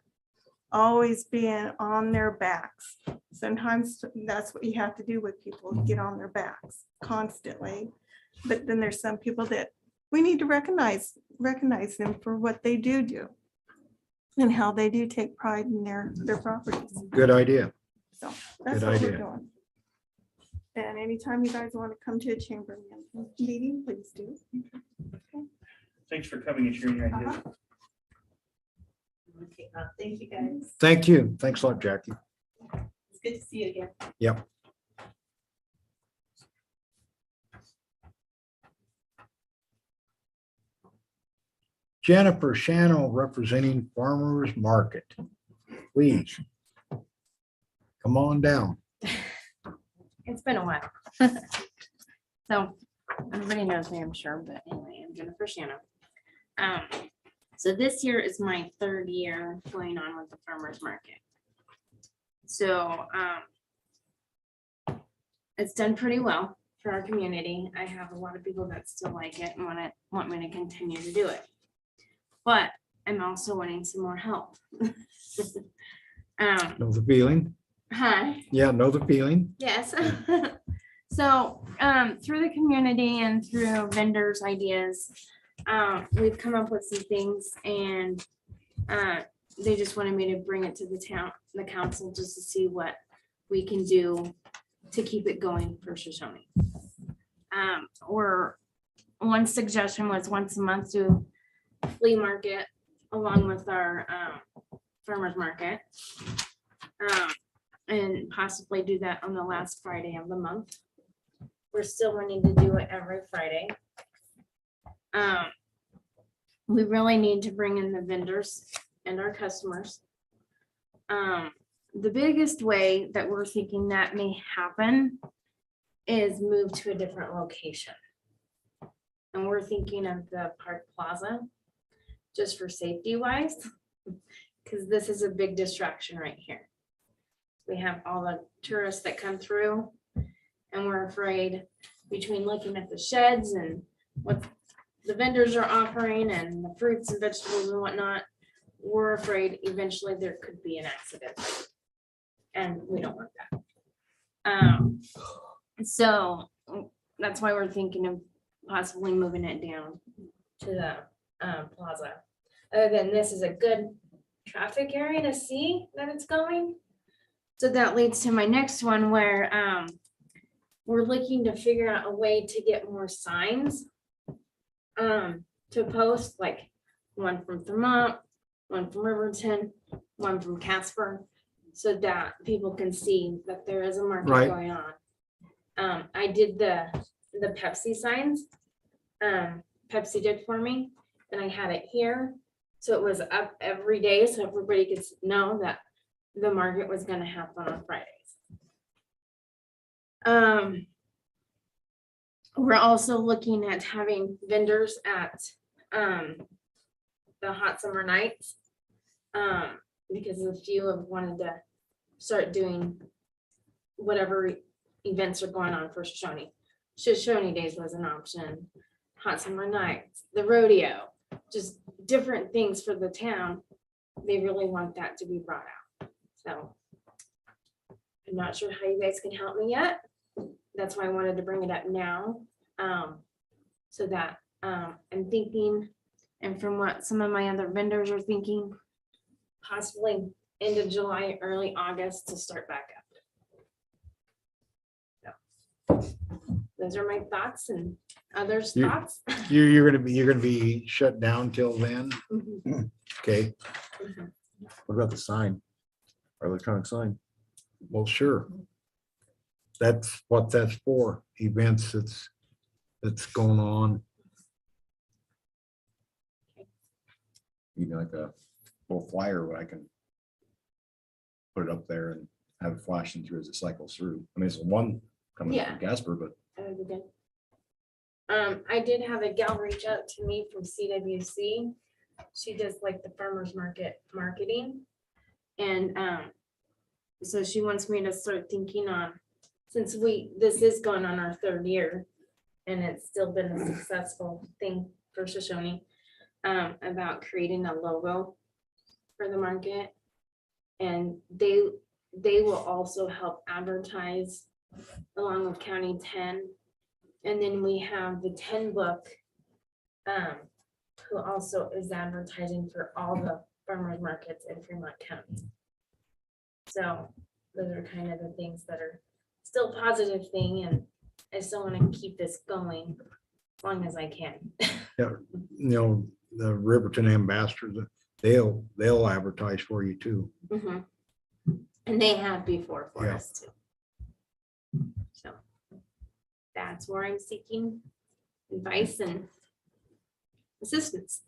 always being on their backs. Sometimes that's what you have to do with people, get on their backs constantly. But then there's some people that we need to recognize them for what they do and how they do take pride in their properties. Good idea. So that's Good what we're idea. doing. And anytime you guys want to come to a chamber meeting, please do. Thanks for coming and sharing your ideas. Okay, thank you, guys. Thank you. Thanks a lot, Jackie. It's good to see you again. Yep. Jennifer Shano representing Farmers Market. Please. Come on down. It's been a while. So everybody knows me, I'm sure, but anyway, I'm Jennifer Shannon. So this year is my third year going on with the farmer's market. So it's done pretty well for our community. I have a lot of people that still like it and want me to continue to do it. But I'm also wanting some more help. Know the feeling? Hi. Yeah, know the feeling. Yes. So through the community and through vendors' ideas, we've come up with some things, and they just wanted me to bring it to the council, just to see what we can do to keep it going for Shoshoni. Or one suggestion was once a month do flea market along with our farmers market. And possibly do that on the last Friday of the month. We're still wanting to do it every Friday. We really need to bring in the vendors and our customers. The biggest way that we're thinking that may happen is move to a different location. And we're thinking of the Park Plaza, just for safety wise, because this is a big distraction right here. We have all the tourists that come through, and we're afraid between looking at the sheds and what the vendors are offering and the fruits and vegetables and whatnot, we're afraid eventually there could be an accident. And we don't want that. So that's why we're thinking of possibly moving it down to the plaza. Other than this is a good traffic area to see that it's going. So that leads to my next one, where we're looking to figure out a way to get more signs to post, like one from Vermont, one from Riverton, one from Casper, so that people can see that there is a market Right. going on. I did the Pepsi signs. Pepsi did for me, and I had it here. So it was up every day, so everybody could know that the market was gonna happen on Fridays. We're also looking at having vendors at the hot summer nights, because a few have wanted to start doing whatever events are going on for Shoshoni. Shoshoni Days was an option, hot summer nights, the rodeo, just different things for the town. They really want that to be brought out. So I'm not sure how you guys can help me yet. That's why I wanted to bring it up now. So that I'm thinking, and from what some of my other vendors are thinking, possibly end of July, early August to start back up. So those are my thoughts and others' You- thoughts. You're gonna be shut down till then? Mhm. Okay, Mhm. What about the sign? Our electronic sign? well, sure. That's what that's for, events that's going on. Even like a little flyer where I can put it up there and have it flashing through as it cycles through. I mean, it's one coming Yeah. from Gasper, but That would be good. I did have a gal reach out to me from CWC. She does like the farmer's market marketing. And so she wants me to start thinking on, since this is going on our 3rd year and it's still been a successful thing for Shoshoni, about creating a logo for the market. And they will also help advertise along with County 10. And then we have the 10 book, who also is advertising for all the farmers markets in Fremont County. So those are kind of the things that are still positive thing, and I still want to keep this going as long as I can. You know, the Riverton ambassadors, they'll advertise for you too. Mhm. And they have before for Yeah. us too. So that's where I'm seeking advice and assistance.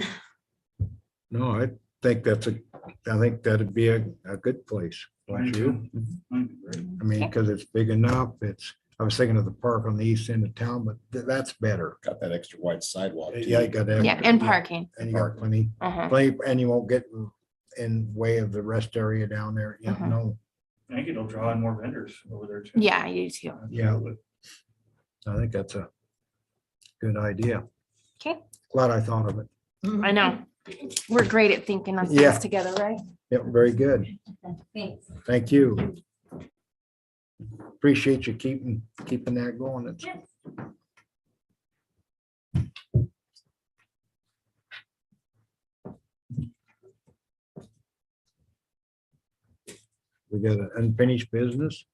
No, I think that'd be a good place. Don't you? I mean, because it's big enough. I was thinking of the park on the east end of town, but that's better. got that extra wide sidewalk. too. Yeah, you got that. Yeah, and parking. And you got plenty, and you won't get in way of the rest area down there, you know. I think it'll draw in more vendors over there too. Yeah, I do too. Yeah. I think that's a good idea. Okay. Glad I thought of it. I know. We're great at thinking on Yeah. things together, right? Yep, very good. Thanks. Thank you. Appreciate you keeping that going. It's we got an unfinished business.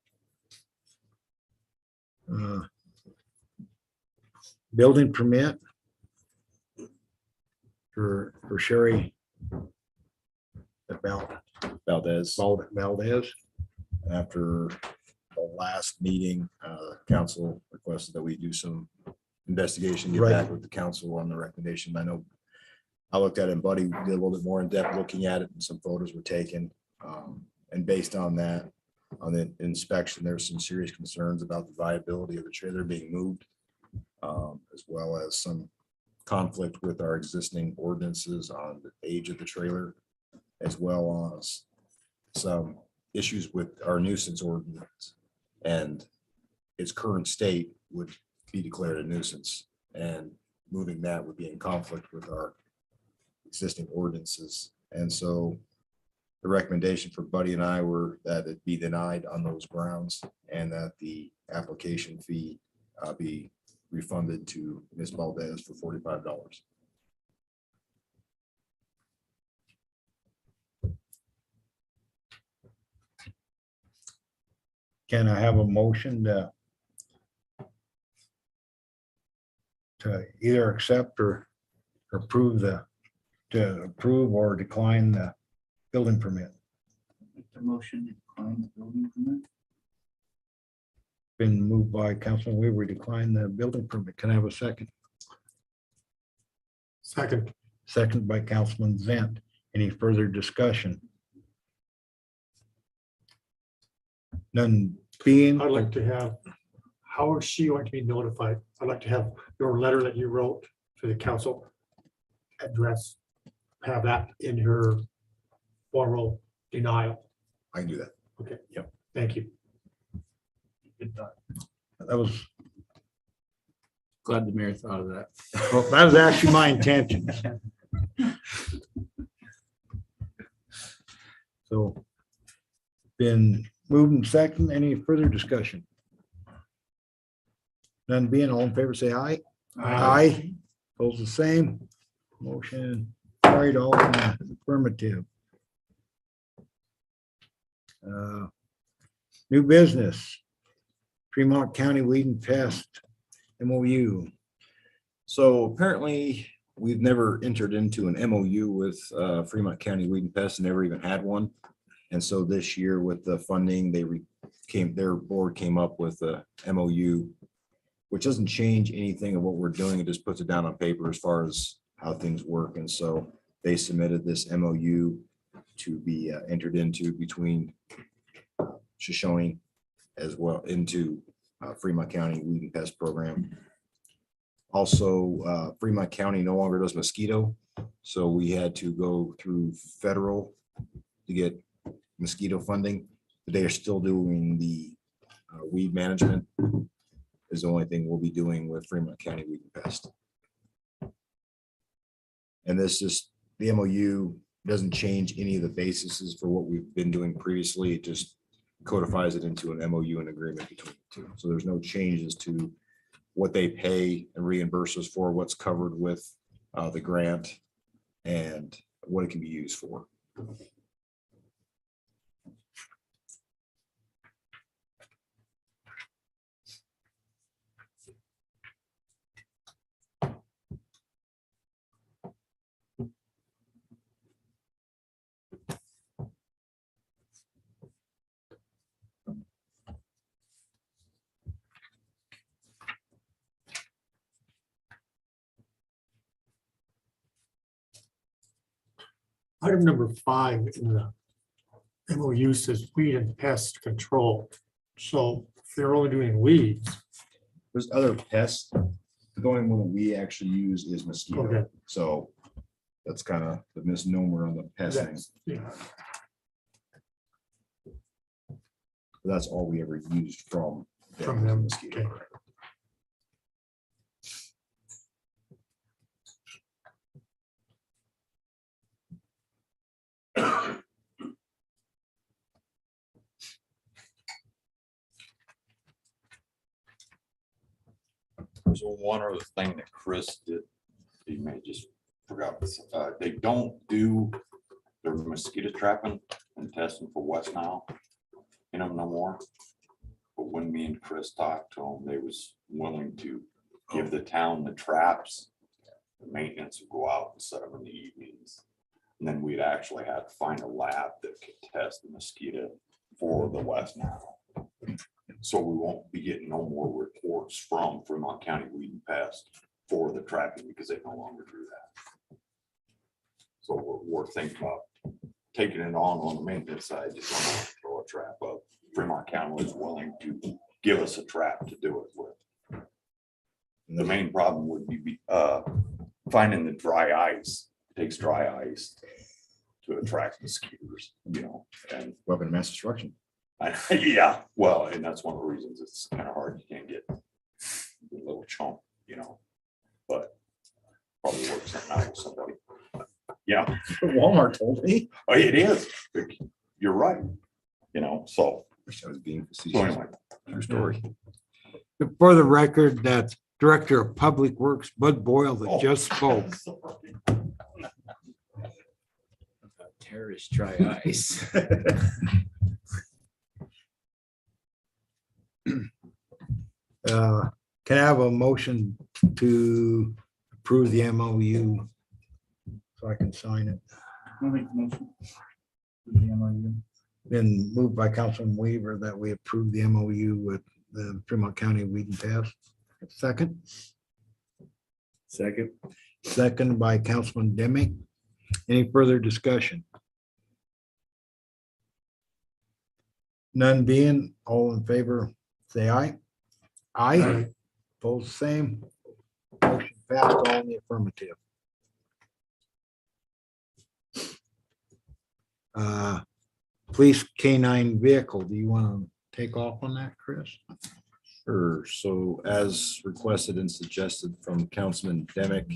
Building permit for Sherry Valdez. Valdez. After the last meeting, council requested that we do some investigation, get Right. back with the council on the recommendation. I know I looked at it, and Buddy did a little bit more in depth looking at it, and some photos were taken. And based on that, on the inspection, there's some serious concerns about the viability of the trailer being moved, as well as some conflict with our existing ordinances on the age of the trailer, as well as some issues with our nuisance ordinance, and its current state would be declared a nuisance, and moving that would be in conflict with our existing ordinances. And so the recommendation for Buddy and I were that it be denied on those grounds, and that the application fee be refunded to Ms. Valdez for $45. Can I have a motion to either accept or approve to approve or decline the building permit? The motion to decline the building permit. Been moved by Councilman Weaver, decline the building permit. Can I have a second? Second. Second by Councilman Zent. Any further discussion? None being. I'd like to have, how is she going to be notified? I'd like to have your letter that you wrote to the council address, have that in her formal denial. I can do that. Okay. Yep. Thank you. Good thought. That was, Glad the mayor thought of that. well, that was actually my intention. So been moved and second. Any further discussion? None being, all in favor, say aye. Aye. Opposed the same. Motion carried, all in the affirmative. New business. Fremont County Weed and Pest MOU. So apparently, we've never entered into an MOU with Fremont County Weed and Pest, and never even had one. And so this year with the funding, their board came up with a MOU, which doesn't change anything of what we're doing. It just puts it down on paper as far as how things work. And so they submitted this MOU to be entered into between Shoshoni as well into Fremont County Weed and Pest Program. Also, Fremont County no longer does mosquito, so we had to go through federal to get mosquito funding. But they are still doing the weed management is the only thing we'll be doing with Fremont County Weed and Pest. And this is, the MOU doesn't change any of the bases for what we've been doing previously. It just codifies it into an MOU and agreement between the two. So there's no changes to what they pay and reimburse us for, what's covered with the grant, and what it can be used for. Item number 5 in the MOU says weed and pest control. So if they're only doing weeds, There's other pests. The only one that we actually use is mosquito. Okay. So that's kind of the misnomer on the pest thing. yeah, That's all we ever used from From them, mosquito. okay. There's one other thing that Chris did, he may just forgot this, they don't do their mosquito trapping and testing for West Nile in them no more. But when me and Chris talked to them, they was willing to give the town the traps. The maintenance would go out and set them in the evenings. And then we'd actually have to find a lab that could test the mosquito for the West Nile. So we won't be getting no more reports from Fremont County Weed and Pest for the trapping because they no longer do that. So we're thinking about taking it on the maintenance side, just want to throw a trap up. Fremont County is willing to give us a trap to do it with. The main problem would be finding the dry ice. It takes dry ice to attract mosquitoes, you know, and Weapon of mass destruction. yeah, well, and that's one of the reasons it's kind of hard. You can't get a little chunk, you know, but probably work something out with somebody. Yeah, Walmart told me. oh, it is. You're right. You know, so Wish I was being so facetious. anyway, True story. For the record, that's Director of Public Works, Bud Boyle, that Oh. just spoke. Terrorist dry ice. Can I have a motion to approve the MOU? So I can sign it. I'll make the motion. With the MOU. Been moved by Councilman Weaver that we approve the MOU with the Fremont County Weed and Pest. Second, Second. second by Councilman Demick. Any further discussion? None being, all in favor, say aye. Aye. Both same. Motion passed, all in the affirmative. Police canine vehicle, do you want to take off on that, Chris? Sure. So as requested and suggested from Councilman Demick,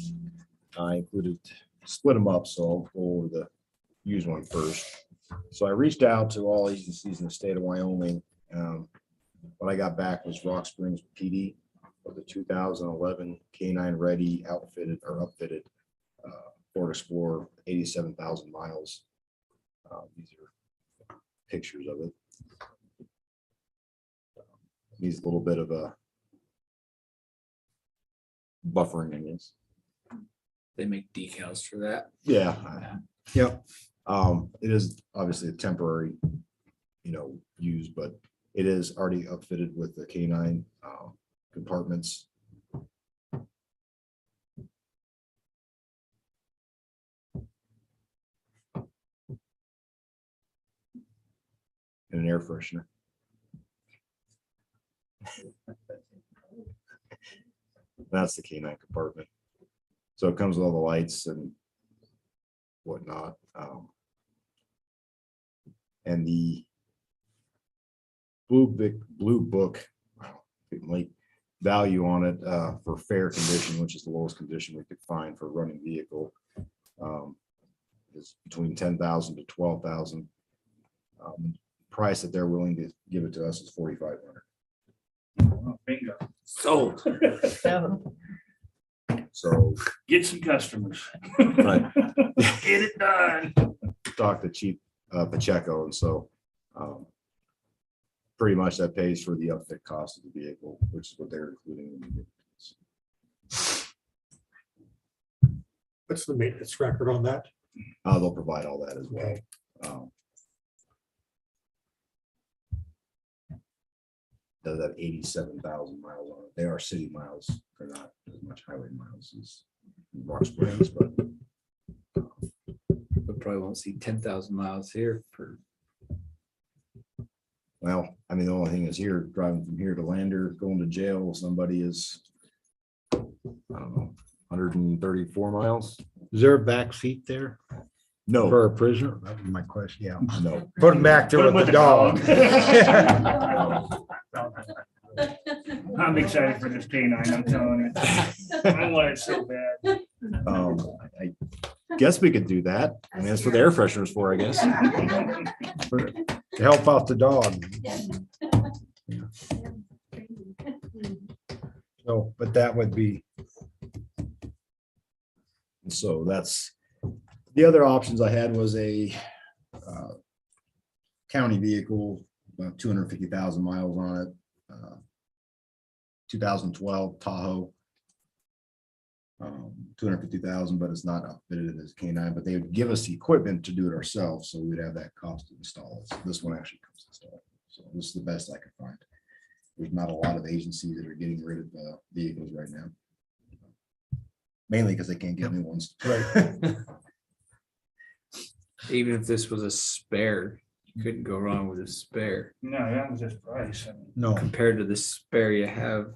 I included, split them up, so I'll go over the used one first. So I reached out to all agencies in the state of Wyoming. What I got back was Rock Springs PD for the 2011 K9 ready outfitted or upfitted Ford Explorer, 87,000 miles. These are pictures of it. Needs a little bit of a buffering, I guess. They make decals for that. Yeah. Yep. It is obviously a temporary, use, but it is already upfitted with the K9 compartments. And an air freshener. That's the canine compartment. So it comes with all the lights and whatnot. And the blue book, like value on it for fair condition, which is the lowest condition we could find for a running vehicle, is between 10,000 to 12,000. Price that they're willing to give it to us is 4,500. Bingo. Sold. So Get some customers. Right. Get it done. talk to Chief Pacheco, and so pretty much that pays for the upfit cost of the vehicle, which is what they're including in the vehicle. What's the maintenance record on that? They'll provide all that as well. Does have 87,000 miles on it. They are city miles. They're not as much highway miles as Rock Springs, but We probably won't see 10,000 miles here for, well, I mean, the only thing is here, driving from here to Lander, going to jail, somebody is, I don't know, 134 miles? Is there a back seat there No, for a prisoner? That was my question, yeah. no. Put him back there Put him with with the the dog. I'm excited for this canine, I'm telling you. I want it so bad. I guess we could do that. I mean, that's what the air freshener's for, I guess. To help out the dog. So, but that would be, So that's, the other options I had was a county vehicle, about 250,000 miles on it. 2012 Tahoe. 250,000, but it's not outfitted as canine, but they would give us the equipment to do it ourselves, so we'd have that cost to install it. So this one actually comes installed. So this is the best I could find. There's not a lot of agencies that are getting rid of vehicles right now. Mainly because they can't get new ones. right, even if this was a spare, you couldn't go wrong with a spare No, that was just price. I mean, no, compared to the spare you have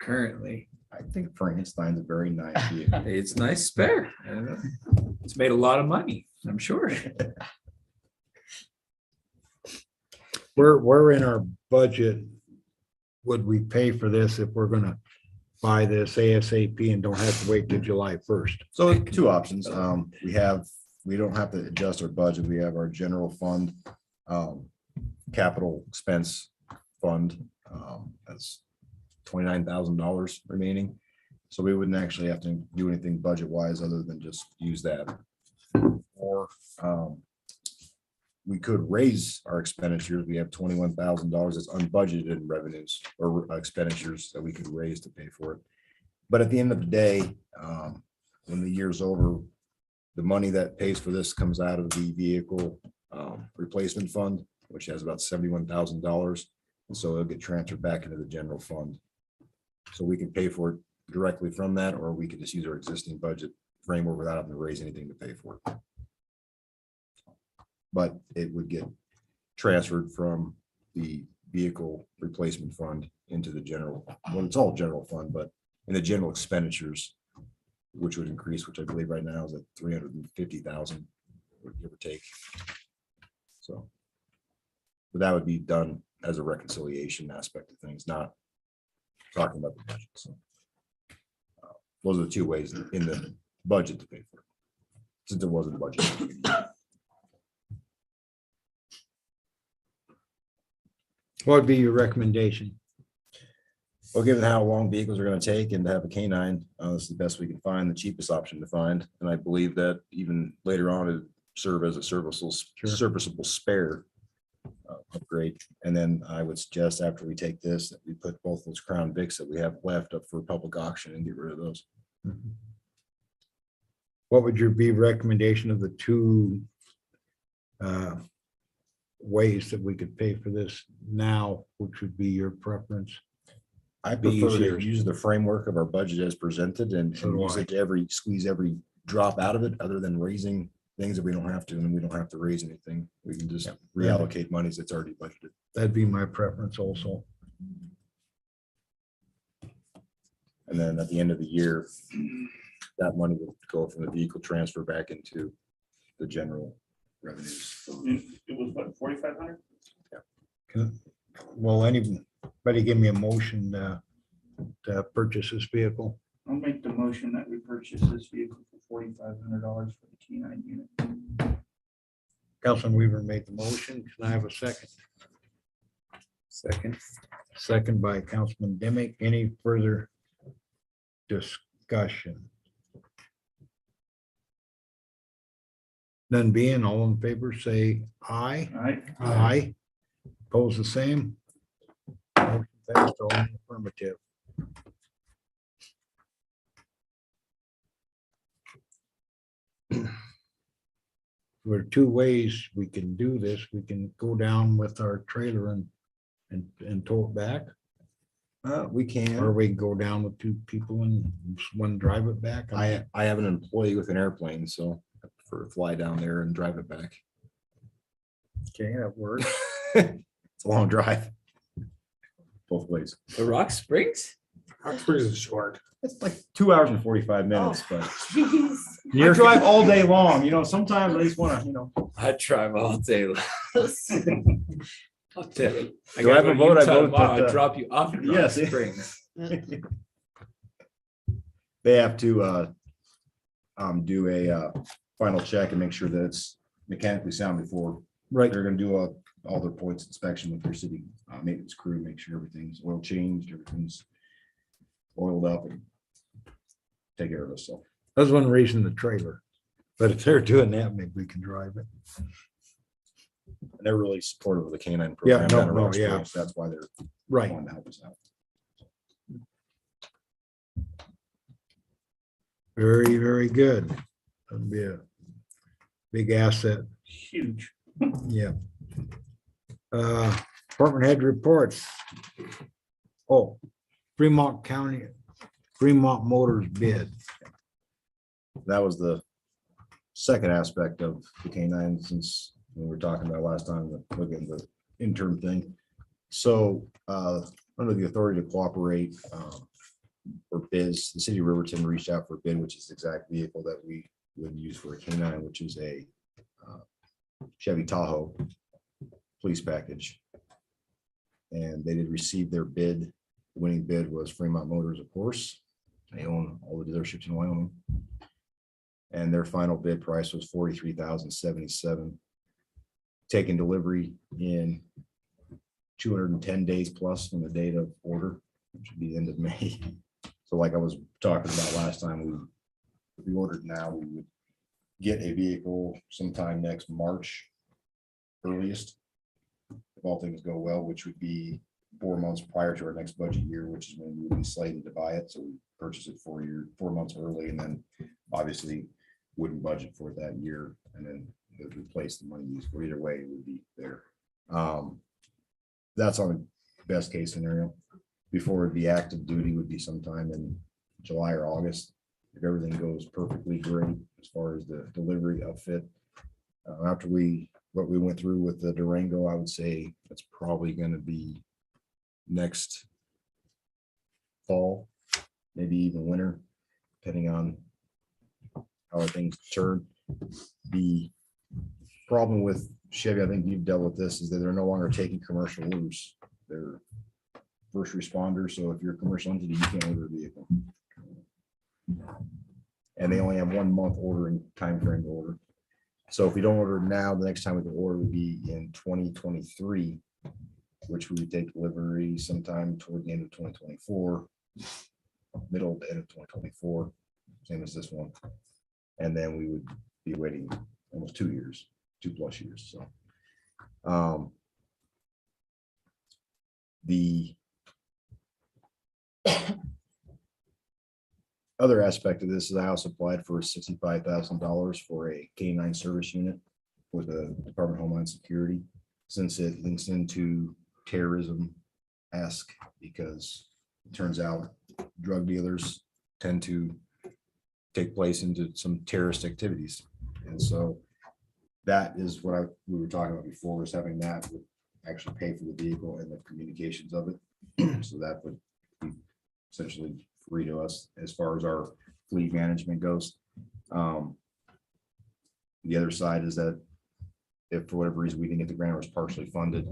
currently. I think Frankenstein's a very nice vehicle. It's a nice spare. It's made a lot of money, I'm sure. we're in our budget. Would we pay for this if we're gonna buy this ASAP and don't have to wait till July 1st? So two options. We don't have to adjust our budget. We have our general fund, capital expense fund. That's $29,000 remaining. So we wouldn't actually have to do anything budget wise other than just use that. Or we could raise our expenditures. We have $21,000 that's unbudgeted in revenues or expenditures that we could raise to pay for it. But at the end of the day, when the year's over, the money that pays for this comes out of the vehicle replacement fund, which has about $71,000. And so it'll get transferred back into the general fund. So we can pay for it directly from that, or we could just use our existing budget framework without having to raise anything to pay for it. But it would get transferred from the vehicle replacement fund into the general, well, it's all general fund, but in the general expenditures, which would increase, which I believe right now is at 350,000, give or take. So, but that would be done as a reconciliation aspect of things, not talking about the budget. So those are the two ways in the budget to pay for it, since it wasn't a budget. What would be your recommendation? Well, given how long vehicles are going to take and to have a canine, this is the best we can find, the cheapest option to find. And I believe that even later on, it serve as a serviceable spare upgrade. And then I would suggest after we take this, that we put both those Crown Vics that we have left up for public auction and get rid of those. What would your be recommendation of the two ways that we could pay for this now, which would be your preference? I Be prefer easier. to use the framework of our budget as presented and So do use I. it to squeeze every drop out of it, other than raising things that we don't have to, and we don't have to raise anything. We can just reallocate monies that's already budgeted. That'd be my preference also. And then at the end of the year, that money will go from the vehicle transfer back into the general revenues. It was what, 4,500? Will anybody give me a motion to purchase this vehicle? I'll make the motion that we purchase this vehicle for $4,500 for the K9 unit. Councilman Weaver made the motion. Can I have a second? Second by Councilman Demick. Any further discussion? None being, all in favor, say aye. All right, Aye. Pose the same. Motion passed, all in the affirmative. There are two ways we can do this. We can go down with our trailer and tow it back, We can. or we can go down with two people and one drive it back. I have an employee with an airplane, so I prefer to fly down there and drive it back. Okay, that works. It's a long drive. Both ways. The Rock Springs? Oxford is short. It's like 2 hours and 45 minutes, but Jeez. I drive all day long, sometimes I just wanna, I drive all day. long. I'll tell you. Do I have a vote? I Utah vote tomorrow, that, I'll drop you off in Rock yes. Springs. they have to do a final check and make sure that it's mechanically sound before Right. they're gonna do all their points inspection with their city maintenance crew, make sure everything's oil changed, everything's oiled up and take care of it. So That's one reason the trailer. But if they're doing that, maybe we can drive it. and they're really supportive of the canine Yeah, program. no, down at no, Rock yeah. Springs. That's why they're Right. wanting to help us out. Very, very good. That'd be a big asset. huge. Yeah. Department head reports. Oh, Fremont County, Fremont Motors bid. That was the second aspect of the canine, since we were talking about last time, looking at the interim thing. So under the authority to cooperate for bids, the city of Riverton reached out for a bid, which is the exact vehicle that we would use for a canine, which is a Chevy Tahoe police package. And they did receive their bid. The winning bid was Fremont Motors, of course. They own all the dealerships in Wyoming. And their final bid price was $43,077. Taking delivery in 210 days plus from the date of order, which would be the end of May. So like I was talking about last time, if we ordered now, we would get a vehicle sometime next March earliest. If all things go well, which would be 4 months prior to our next budget year, which is when we would be slated to buy it. So we purchase it 4 months early, and then obviously wouldn't budget for it that year, and then replace the money used for either way it would be there. That's on the best case scenario. Before it'd be active duty would be sometime in July or August. If everything goes perfectly great as far as the delivery outfit. After what we went through with the Durango, I would say it's probably going to be next fall, maybe even winter, depending on how things turn. The problem with Chevy, I think you've dealt with this, is that they're no longer taking commercial orders. They're first responders. So if you're a commercial entity, you can't order a vehicle. And they only have 1 month ordering time frame to order. So if we don't order now, the next time we can order would be in 2023, which we would take delivery sometime toward the end of 2024, middle to end of 2024, same as this one. And then we would be waiting almost 2 years, 2+ years. So the other aspect of this is I also applied for $65,000 for a K9 service unit with the Department of Homeland Security, since it links into terrorism-esque, because it turns out drug dealers tend to take place into some terrorist activities. And so that is what we were talking about before, was having that would actually pay for the vehicle and the communications of it. So that would be essentially free to us as far as our fleet management goes. The other side is that if for whatever reason we didn't get the grant or was partially funded,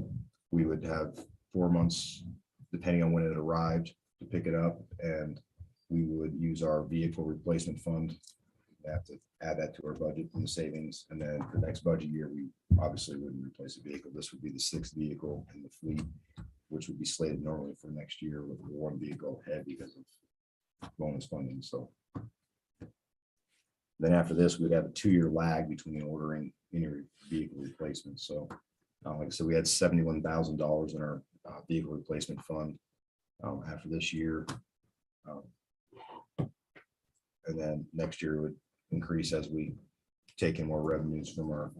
we would have 4 months, depending on when it arrived, to pick it up, and we would use our vehicle replacement fund. Have to add that to our budget from the savings, and then for next budget year, we obviously wouldn't replace a vehicle. This would be the 6th vehicle in the fleet, which would be slated normally for next year with 1 vehicle ahead because of bonus funding. So then after this, we'd have a 2-year lag between ordering any vehicle replacement. So like I said, we had $71,000 in our vehicle replacement fund after this year. And then next year would increase as we take in more revenues from our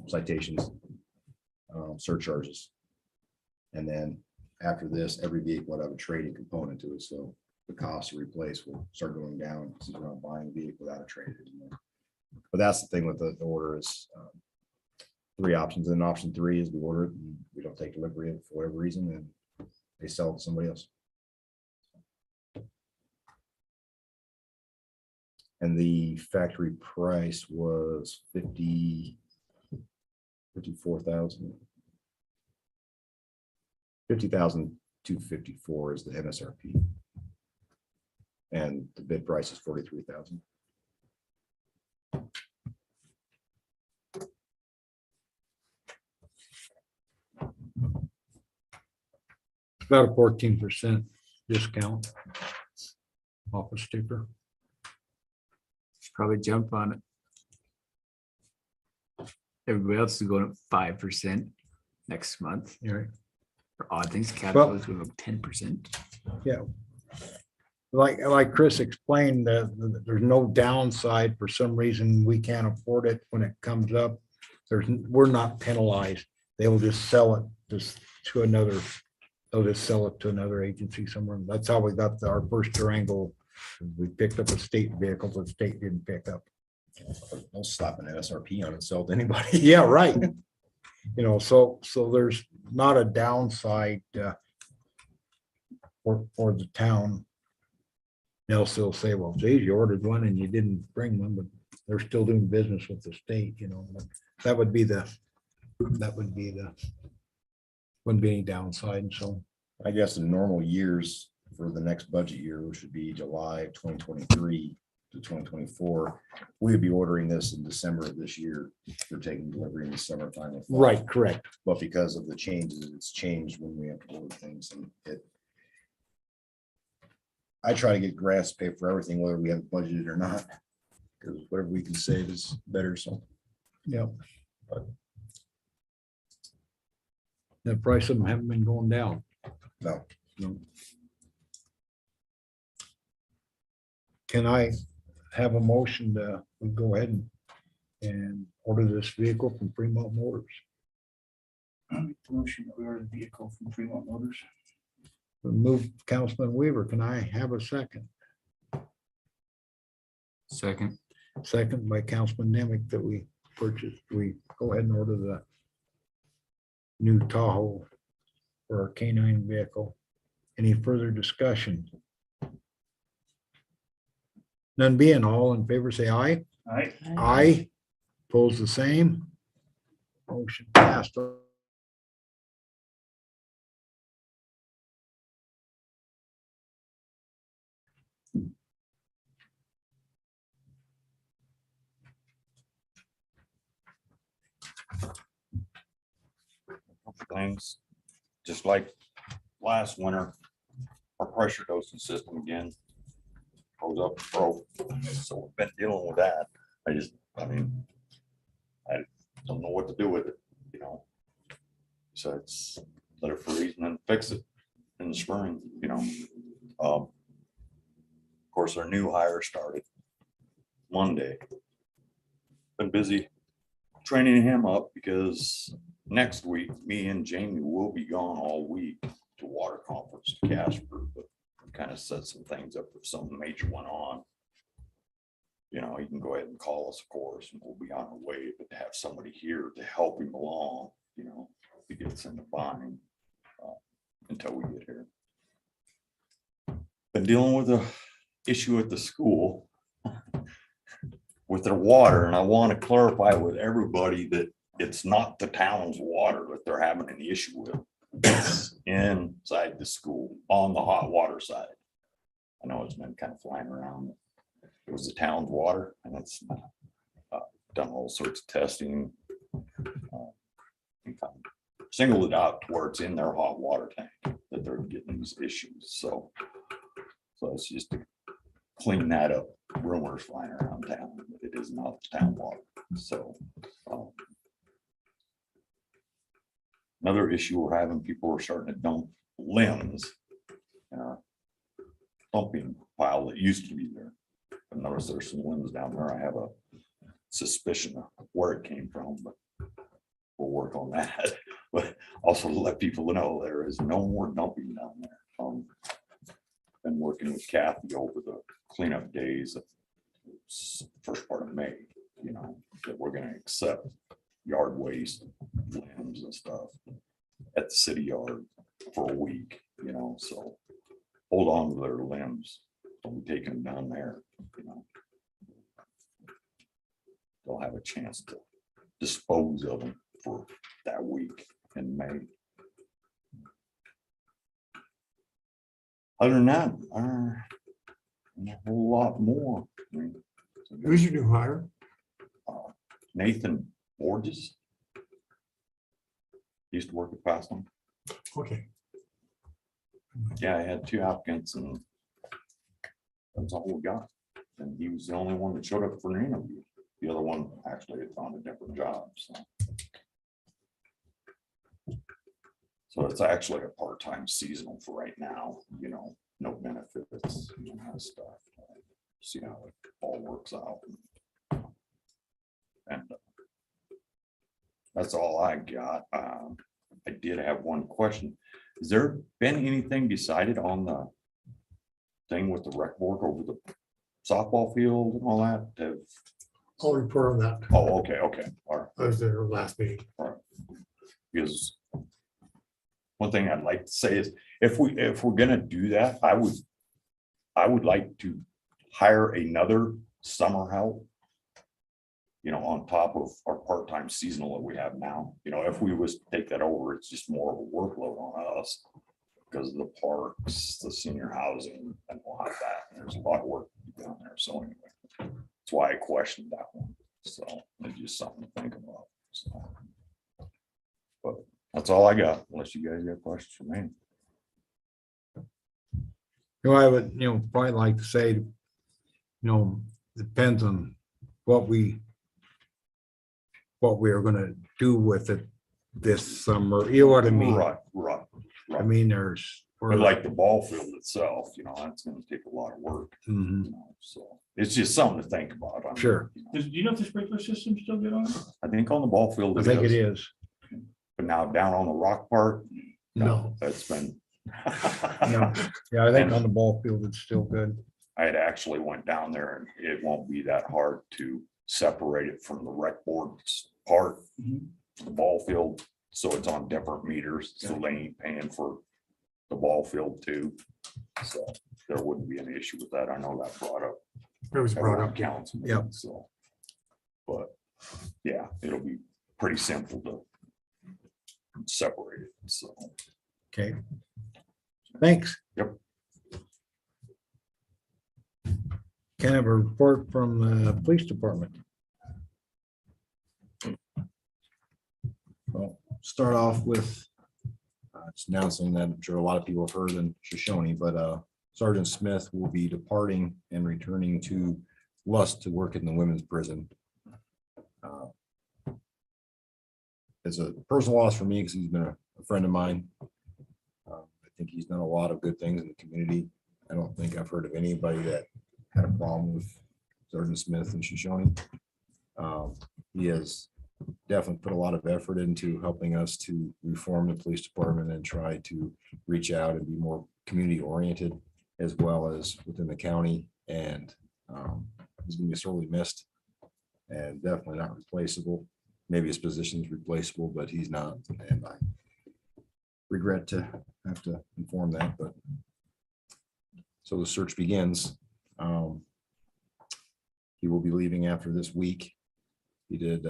citations, surcharges. And then after this, every vehicle would have a trading component to it. So the cost to replace will start going down since we're not buying a vehicle without a trade anymore. But that's the thing with the order is 3 options. And option 3 is we order it and we don't take delivery of it for whatever reason, and they sell it to somebody else. And the factory price was 54,000. 50,254 is the MSRP. And the bid price is 43,000. About a 14% discount off a sticker. Probably jump on it. Everybody else is going up 5% next month. Right. For odd things, capital is going up 10%. Yeah. Like Chris explained, there's no downside. For some reason, we can't afford it when it comes up. We're not penalized. They will just sell it to another. They'll just sell it to another agency somewhere. That's how we got our first Durango. We picked up a state vehicle that the state didn't pick up. I'll slap an MSRP on it, sell it to anybody. Yeah, right. So there's not a downside for the town. They'll still say, well, geez, you ordered one and you didn't bring one, but they're still doing business with the state, but that would be wouldn't be any downside. So I guess in normal years for the next budget year, which would be July of 2023 to 2024, we would be ordering this in December of this year. We're taking delivery in the summertime. of fall. right, correct. But because of the changes, it's changed when we have to order things, and I try to get grants to pay for everything, whether we have budgeted or not, because whatever we can save is better. So Yeah. The price of them haven't been going down. no, Can I have a motion to go ahead and order this vehicle from Fremont Motors? I make the motion that we order the vehicle from Fremont Motors. Move Councilman Weaver. Can I have a second? Second. Second by Councilman Nemec that we go ahead and order the new Tahoe for our canine vehicle. Any further discussion? None being, all in favor, say aye. All right, Aye. Pose the same. Motion passed. Things, just like last winter, our pressure dosing system again goes up, broke. So we've been dealing with that. I don't know what to do with it, So it's let it freeze and then fix it in the spring, Of course, our new hire started Monday. Been busy training him up because next week, me and Jamie will be gone all week to water conference to Casper, but kind of set some things up if something major went on. You can go ahead and call us, of course, and we'll be on our way, but to have somebody here to help him along, to get us in the bind until we get here. been dealing with a issue at the school with their water, and I want to clarify with everybody that it's not the town's water that they're having an issue with. It's inside the school on the hot water side. I know it's been kind of flying around. It was the town's water, and it's done all sorts of testing. Singled it out to where it's in their hot water tank that they're getting these issues. So it's just to clean that up. Rumors flying around town, but it is not town water. So another issue we're having, people are starting to dump limbs in our dumping pile that used to be there. I noticed there's some limbs down there. I have a suspicion of where it came from, but we'll work on that. But also to let people know there is no more dumping down there. Been working with Kathy over the cleanup days of first part of May, you know, that we're gonna accept yard waste, limbs and stuff at the city yard for a week, you know, so hold on to their limbs. Don't be taking them down there, you know. They'll have a chance to dispose of them for that week in May. Other than that, a whole lot more. I mean, Who's your new hire? Nathan Borges. Used to work at Fastland. Okay. Yeah, I had 2 applicants and that's all we got. And he was the only one that showed up for an interview. The other one actually had found a different job, so it's actually a part-time seasonal for right now, you know, no benefits, you know, kind of stuff. See how it all works out. And that's all I got. I did have one question. Has there been anything decided on the thing with the rec board over the softball field and all that? I'll report on that. Oh, okay, all right. I was there last meeting. Because one thing I'd like to say is if we're gonna do that, I would like to hire another summer help, you know, on top of our part-time seasonal that we have now. You know, if we was to take that over, it's just more of a workload on us because of the parks, the senior housing and all of that. There's a lot of work to do down there. So anyway, that's why I questioned that one. So it's just something to think about. So, but that's all I got, unless you guys got questions for me. You know, I would, probably like to say, depends on what we are gonna do with it this summer, you know what I mean? Right. I mean, there's. But like the ball field itself, you know, that's gonna take a lot of work, Mhm. you know, so it's just something to think about. I mean, Sure. you know, Do you know if the sprinkler system's still good on it? I think on the ball field. I think it is. But now down on the rock part, No, that's been. no, yeah, I think on the ball field, it's still good. I had actually went down there and it won't be that hard to separate it from the rec board's part, the ball field, so it's on different meters, so they ain't paying for the ball field too. So there wouldn't be an issue with that. I know that brought up. It was brought up. Council. Yep. So, but yeah, it'll be pretty simple to separate it, so. Okay. Thanks. Yep. Can I have a report from the police department? Well, start off with just announcing that I'm sure a lot of people have heard in Shoshoni, but Sergeant Smith will be departing and returning to Lust to work in the women's prison. It's a personal loss for me because he's been a friend of mine. I think he's done a lot of good things in the community. I don't think I've heard of anybody that had a problem with Sergeant Smith and Shoshoni. He has definitely put a lot of effort into helping us to reform the police department and try to reach out and be more community oriented as well as within the county. And he's going to be sorely missed and definitely not replaceable. Maybe his position is replaceable, but he's not. And I regret to have to inform that, but So the search begins. He will be leaving after this week. He did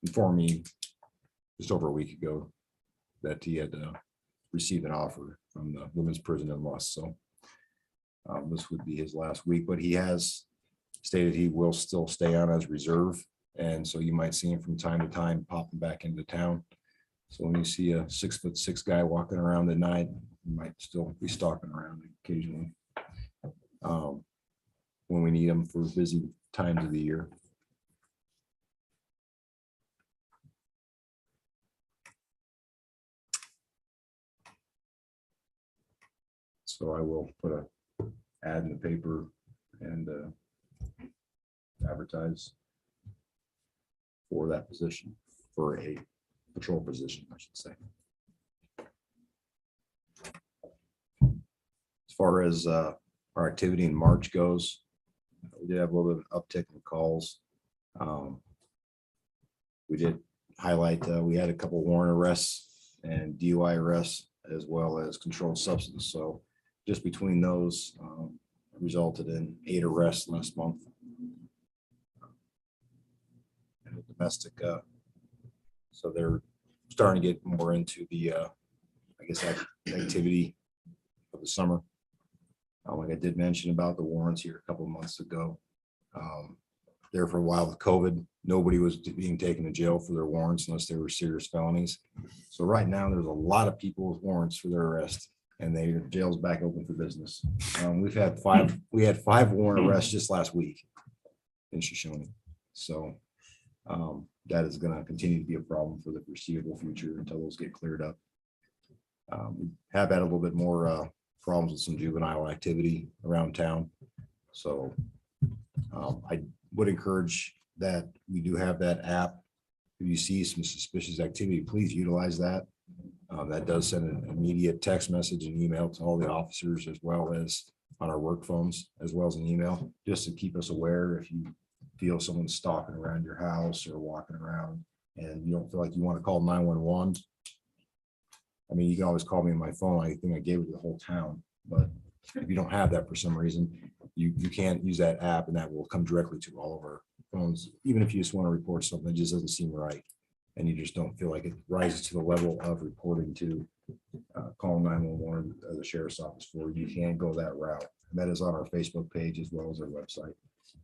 inform me just over a week ago that he had received an offer from the women's prison in Lust. So this would be his last week, but he has stated he will still stay on as reserve. And so you might see him from time to time popping back into town. So when you see a 6'6" guy walking around at night, you might still be stalking around occasionally. When we need him for busy times of the year. So I will put a ad in the paper and advertise for that position, for a patrol position, I should say. As far as our activity in March goes, we did have a little bit of uptick in calls. We did highlight, we had a couple warrant arrests and DUI arrests, as well as controlled substance. So just between those, resulted in 8 arrests last month. And the domestic, so they're starting to get more into the, I guess, activity of the summer. Like I did mention about the warrants here a couple of months ago. There for a while with COVID, nobody was being taken to jail for their warrants unless they were serious felonies. So right now, there's a lot of people with warrants for their arrest, and the jail's back open for business. We had 5 warrant arrests just last week in Shoshoni. So that is going to continue to be a problem for the foreseeable future until those get cleared up. We have had a little bit more problems with some juvenile activity around town. So I would encourage that we do have that app. If you see some suspicious activity, please utilize that. That does send an immediate text message and email to all the officers, as well as on our work phones, as well as an email, just to keep us aware if you feel someone's stalking around your house or walking around and you don't feel like you want to call 911. I mean, you can always call me on my phone. I think I gave it to the whole town, but if you don't have that for some reason, you can't use that app, and that will come directly to all of our phones. Even if you just want to report something that just doesn't seem right, and you just don't feel like it rises to the level of reporting to call 911 or the sheriff's office for, you can go that route. And that is on our Facebook page as well as our website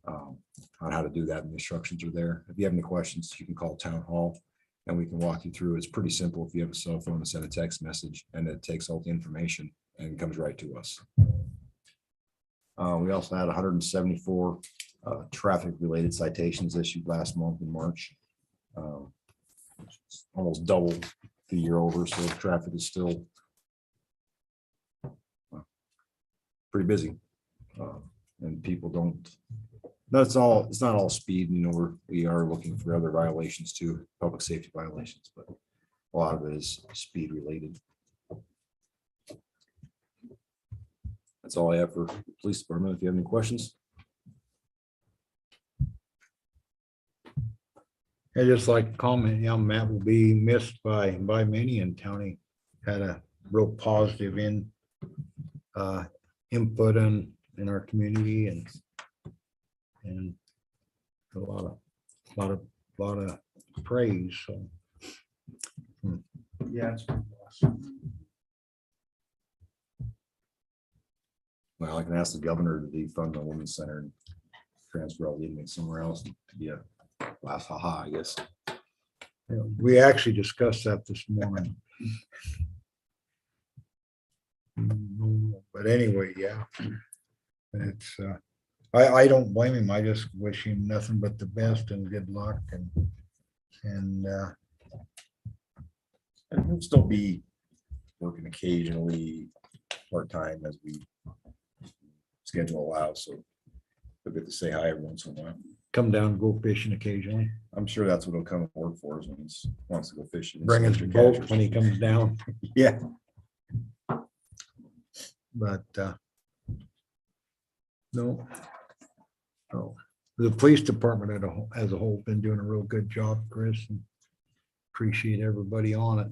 on how to do that. And the instructions are there. If you have any questions, you can call town hall and we can walk you through. It's pretty simple. If you have a cell phone, to send a text message, and it takes all the information and comes right to us. We also had 174 traffic-related citations issued last month in March. Almost double the year over, so traffic is still pretty busy. And people don't, it's not all speed, we are looking for other violations too, public safety violations, but a lot of it is speed related. That's all I have for the police department. If you have any questions. I just like to comment, Matt will be missed by many in town. He had a real positive input in our community and a lot of praise. So Yeah, it's Well, I can ask the governor to defund the women's center and transfer all the inmates somewhere else to be a last haha, I guess. we actually discussed that this morning. But anyway, yeah, it's I don't blame him. I just wish him nothing but the best and good luck and And he'll still be working occasionally part-time as we schedule allows, so we'll get to say hi every once in a while. come down and go fishing occasionally. I'm sure that's what he'll come and work for us when he wants to go fishing. Bring his boat when he comes down. Yeah. But no. Oh, the police department as a whole been doing a real good job, Chris, and appreciate everybody on it.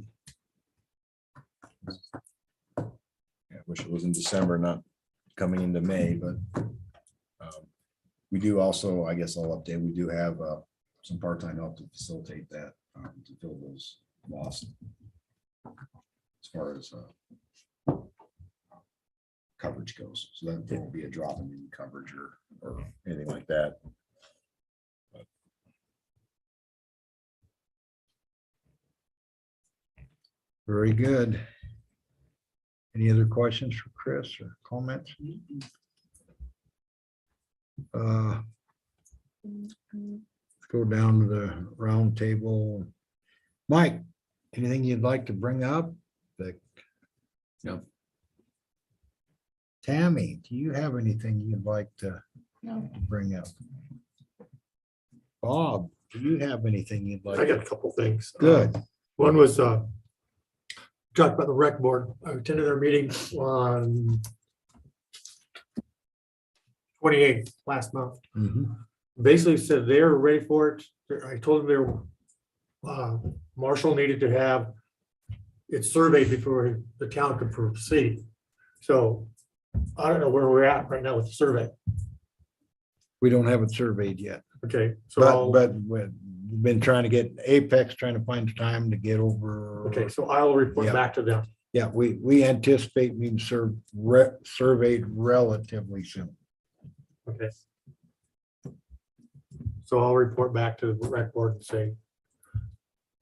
I wish it was in December, not coming into May, but we do also, I guess I'll update, we do have some part-time help to facilitate that, to fill those lost as far as coverage goes. So that there won't be a drop in coverage or anything like that. Very good. Any other questions for Chris or comments? Let's go down to the round table. Mike, anything you'd like to bring up? No. Tammy, do you have anything you'd like to No. bring up? Bob, do you have anything you'd like? I got a couple things. Good. One was talked about the rec board. I attended their meeting on 28th last month. Mhm. Basically said they were ready for it. I told them they were, Marshall needed to have it surveyed before the town could proceed. So I don't know where we're at right now with the survey. We don't have it surveyed yet, Okay, but, so, we've been trying to get Apex, trying to find time to get over. okay, so I'll report Yeah. back to them. Yeah, we anticipate being surveyed relatively soon. Okay. So I'll report back to the rec board and say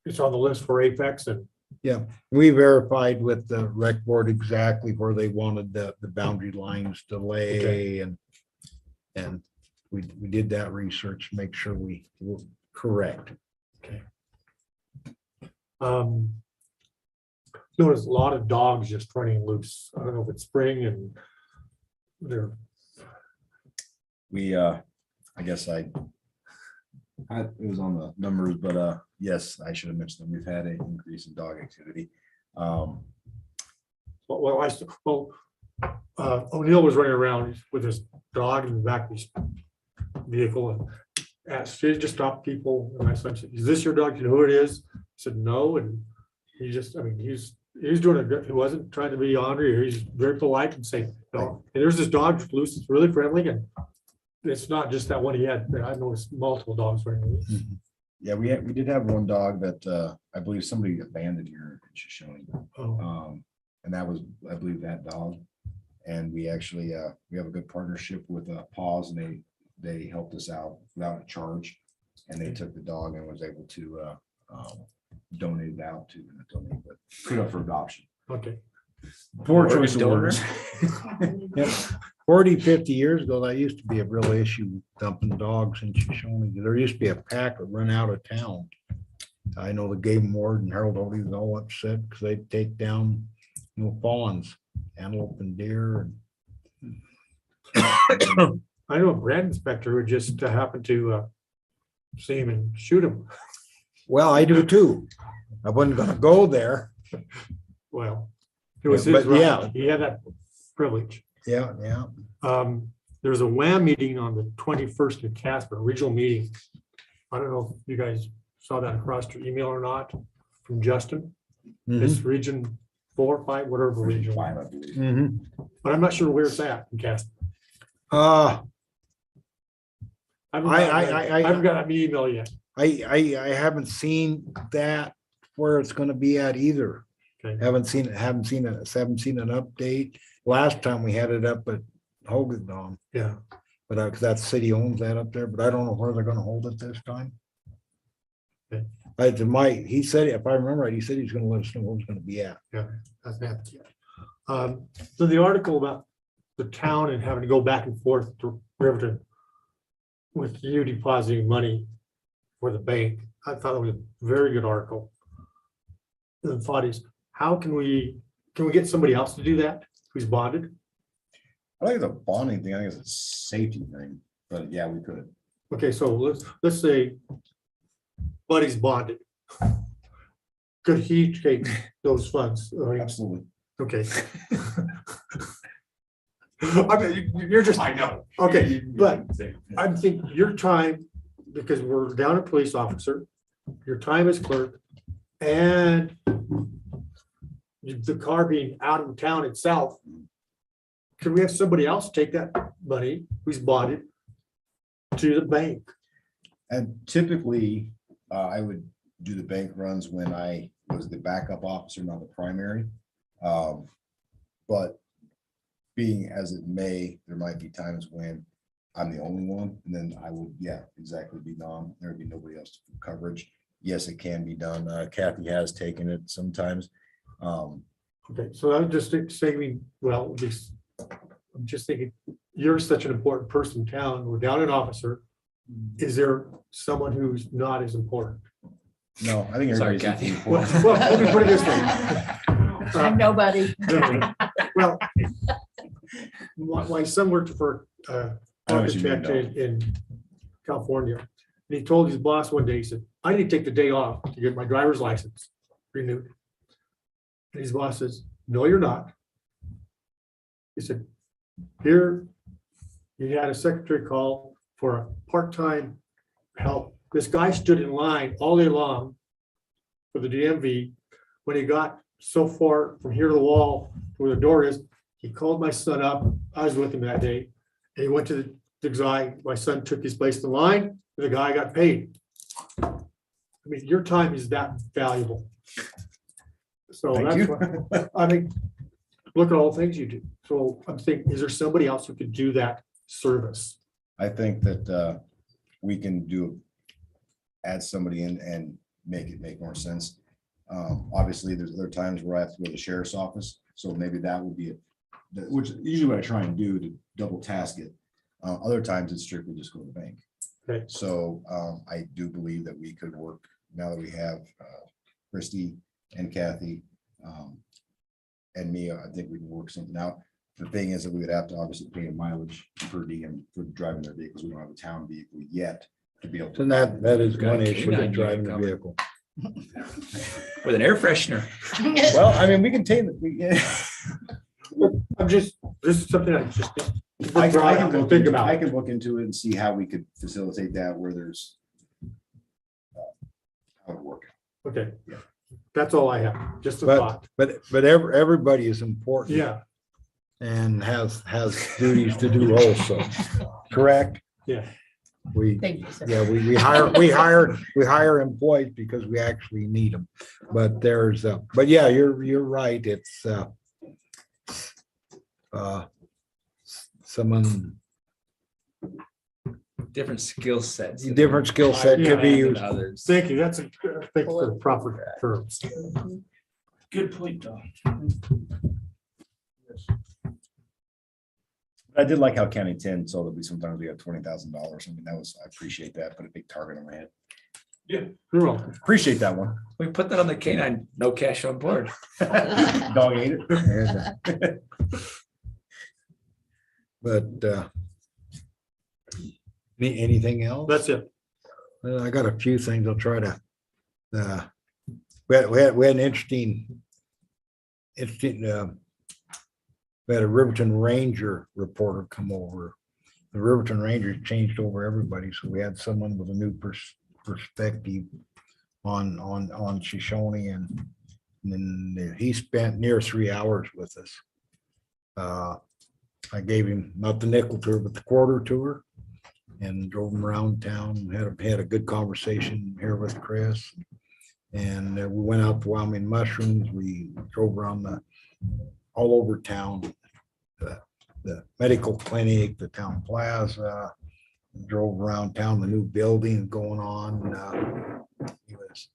it's on the list for Apex and Yeah, we verified with the rec board exactly where they wanted the boundary lines to lay and we did that research, to make sure we were correct. noticed a lot of dogs just running loose. I don't know if it's spring and they're, We, I guess it was on the numbers, but yes, I should have mentioned them. We've had an increase in dog activity. well, O'Neill was running around with his dog in the back of his vehicle and asked, she just stopped people. And my son said, "Is this your dog? You know who it is?" I said, "No." And he just, I mean, he's doing a good, he wasn't trying to be ornery. He's very polite and saying, "No." And there's this dog loose, it's really friendly, and it's not just that one he had. I noticed multiple dogs running loose. Yeah, we did have one dog that I believe somebody abandoned here in Shoshoni. Oh, And that was, I believe, that dog. And we actually, we have a good partnership with Paws, and they helped us out without a charge. And they took the dog and was able to donate it out to, not donate, but put up for adoption. okay. Poor Organ choice of donor. words. Yeah, 40, 50 years ago, that used to be a real issue, dumping dogs in Shoshone. There used to be a pack that run out of town. I know the game warden, Harold Odie, was all upset because they'd take down, fawns, antelope and deer. I know a brand inspector who just happened to see him and shoot him. Well, I do too. I wasn't gonna go there. Well, it was Yeah, his but yeah. right. He had that privilege. Yeah. There's a WAM meeting on the 21st in Casper, a regional meeting. I don't know if you guys saw that across your email or not from Justin. It's region 4 or 5, whatever region, Five, I believe. but I'm not sure where it's at in Casper. I I haven't got an email yet. haven't seen that where it's gonna be at either. Okay. Haven't seen an update. Last time we had it up at Hogan, Yeah, but because that city owns that up there, but I don't know where they're gonna hold it this time. Okay. He said, if I remember right, he said he's gonna let us know where it's gonna be at. hasn't happened yet. So the article about the town and having to go back and forth to Riverton with you depositing money for the bank, I thought it was a very good article. The thought is, how can we get somebody else to do that who's bonded? I think the bonding thing, I think it's a safety thing, but yeah, we could. Okay, so let's say Buddy's bonded. Could he take those funds? Absolutely. Okay. I mean, you're just, I know. okay, but I'm thinking your time, because we're down a police officer, your time as clerk, and the car being out of town itself can we have somebody else take that money who's bought it to the bank? And typically, I would do the bank runs when I was the backup officer, not the primary. But being as it may, there might be times when I'm the only one, and then I would, yeah, exactly, be there'd be nobody else for coverage. Yes, it can be done. Kathy has taken it sometimes. Okay, so I'm just saying, well, I'm just thinking, you're such an important person in town, without an officer. Is there someone who's not as important? No, I think Sorry, everybody's Kathy. equally Well, important. let me put it this way. I'm nobody. Well, my son worked for I know what you mean, architect in California. And he told his boss one day, he said, I need to take the day off to get my driver's license renewed. And his boss says, no, you're not. He said, here, you had a secretary call for a part-time help. This guy stood in line all day long for the DMV. When he got so far from here to the wall where the door is, he called my son up. I was with him that day. And he went to the guy. My son took his place in line, and the guy got paid. I mean, your time is that valuable. So Thank that's you. what, I mean, look at all the things you do. So I'm thinking, is there somebody else who could do that service? I think that we can add somebody in and make it make more sense. Obviously, there are times where I have to go to the sheriff's office, so maybe that would be it. Which is usually what I try and do to double task it. Other times it's strictly just go to the bank. Okay. So I do believe that we could work, now that we have Christie and Kathy and me, I think we can work something out. The thing is that we would have to obviously pay a mileage per diem for driving their vehicles. We don't have a town vehicle yet to be able to. And that is Got one a issue canine with driving the unit vehicle. With an air freshener. Well, I mean, we can take, I'm just, this is something I just I can think about. I can look into it and see how we could facilitate that where there's how it work. Okay. Yeah. That's all I have, just a But, thought. but everybody is important. Yeah, And has duties to do also. Correct? yeah. We, Thank you, sir. yeah, we hire employees because we actually need them. But but yeah, you're right. It's someone, Different skill sets. different skill set could be Than used. others. Thank you. That's thank you for the proper terms. Good point, though. I did like how County 10 so that sometimes we have $20,000. I mean, I appreciate that, put a big target on my head. You're welcome. Appreciate that one. We put that on the canine, no cash on board. Dog ate it. But anything else? That's it. I got a few things I'll try to, we had an interesting, we had a Riverton Ranger reporter come over. The Riverton Rangers changed over everybody, so we had someone with a new perspective on Shoshoni, and then he spent near 3 hours with us. I gave him not the nickel tour, but the quarter tour, and drove him around town, had a good conversation here with Chris. And we went out to Wyoming Mushrooms. We drove around all over town, the medical clinic, the town plaza, drove around town, the new building going on. He was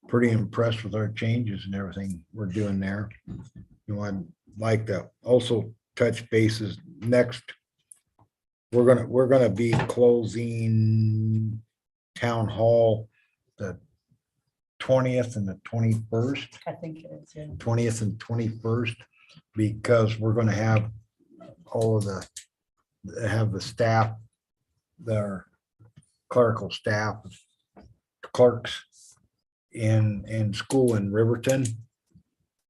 pretty impressed with our changes and everything we're doing there. You know, I'd like to also touch bases next. We're gonna be closing town hall the 20th and the 21st. I think it is, yeah. 20th and 21st, because we're gonna have all of the staff, their clerical staff, clerks in school in Riverton,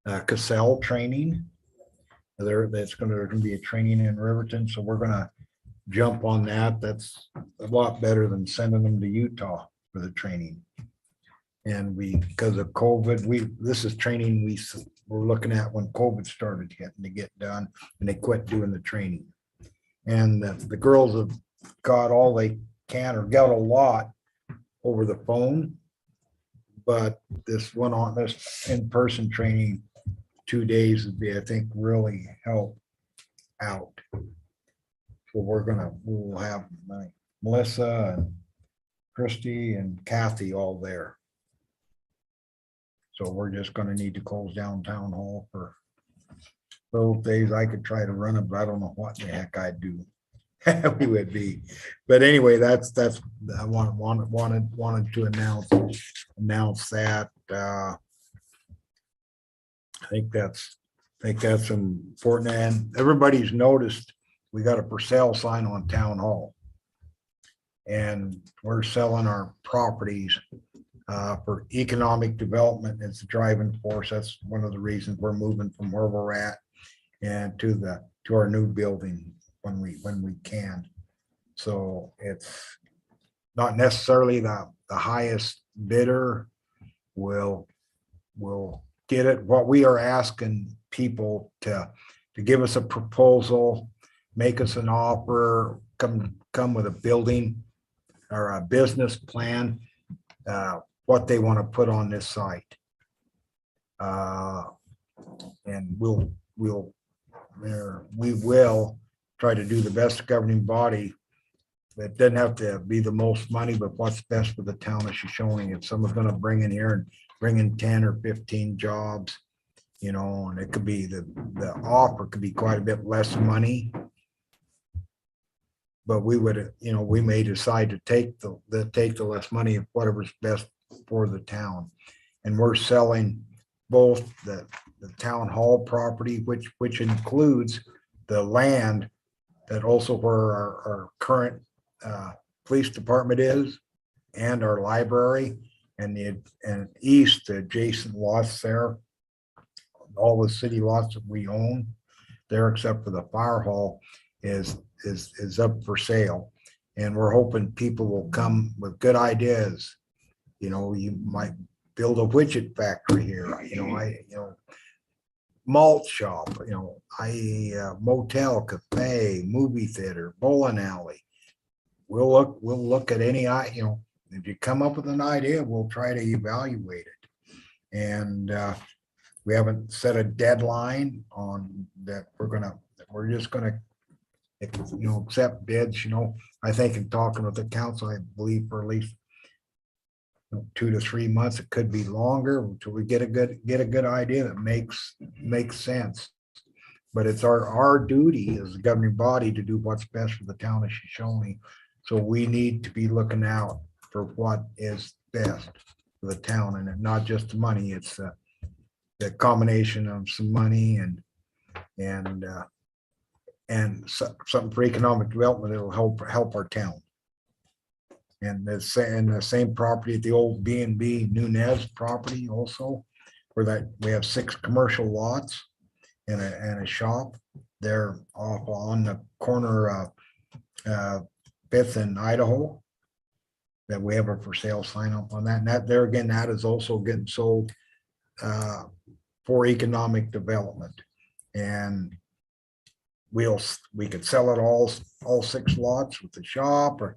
Cassell training. There's gonna be a training in Riverton, so we're gonna jump on that. That's a lot better than sending them to Utah for the training. And because of COVID, this is training we we're looking at when COVID started getting to get done and they quit doing the training. And the girls have got all they can or got a lot over the phone. But this one on this in-person training, 2 days would be, I think, really help out. So we'll have Melissa and Christy and Kathy all there. So we're just gonna need to close down town hall for those days. I could try to run it, but I don't know what the heck I'd do. We would be, but anyway, that's, I wanted to announce that. I think that's important, and everybody's noticed, we got a for sale sign on town hall. And we're selling our properties for economic development. It's the driving force. That's one of the reasons we're moving from where we're at and to our new building when we can. So it's not necessarily the highest bidder will get it. What we are asking people to give us a proposal, make us an offer, come with a building or a business plan, what they want to put on this site. And we will try to do the best governing body. It doesn't have to be the most money, but what's best for the town of Shoshone. If someone's going to bring in here and bring in 10 or 15 jobs, you know, and it could be the offer could be quite a bit less money. But we would, you know, we may decide to take the less money of whatever's best for the town. And we're selling both the town hall property, which includes the land that also where our current police department is, and our library, and east adjacent lots there, all the city lots that we own there, except for the fire hall, is up for sale. And we're hoping people will come with good ideas. You know, you might build a widget factory here, you know, malt shop, you know, motel, cafe, movie theater, bowling alley. We'll look at any, you know, if you come up with an idea, we'll try to evaluate it. And we haven't set a deadline on that. We're just gonna, you know, accept bids. You know, I think in talking with the council, I believe for at least 2 to 3 months. It could be longer until we get a good idea that makes sense. But it's our duty as a governing body to do what's best for the town of Shoshone. So we need to be looking out for what is best for the town, and not just the money. It's the combination of some money and something for economic development that'll help our town. And the same property at the old B&B Nunez property also, where we have 6 commercial lots and a shop. They're off on the corner of 5th and Idaho, that we have a for sale sign up on that. And that there again, that is also getting sold for economic development. And we could sell it all 6 lots with the shop, or,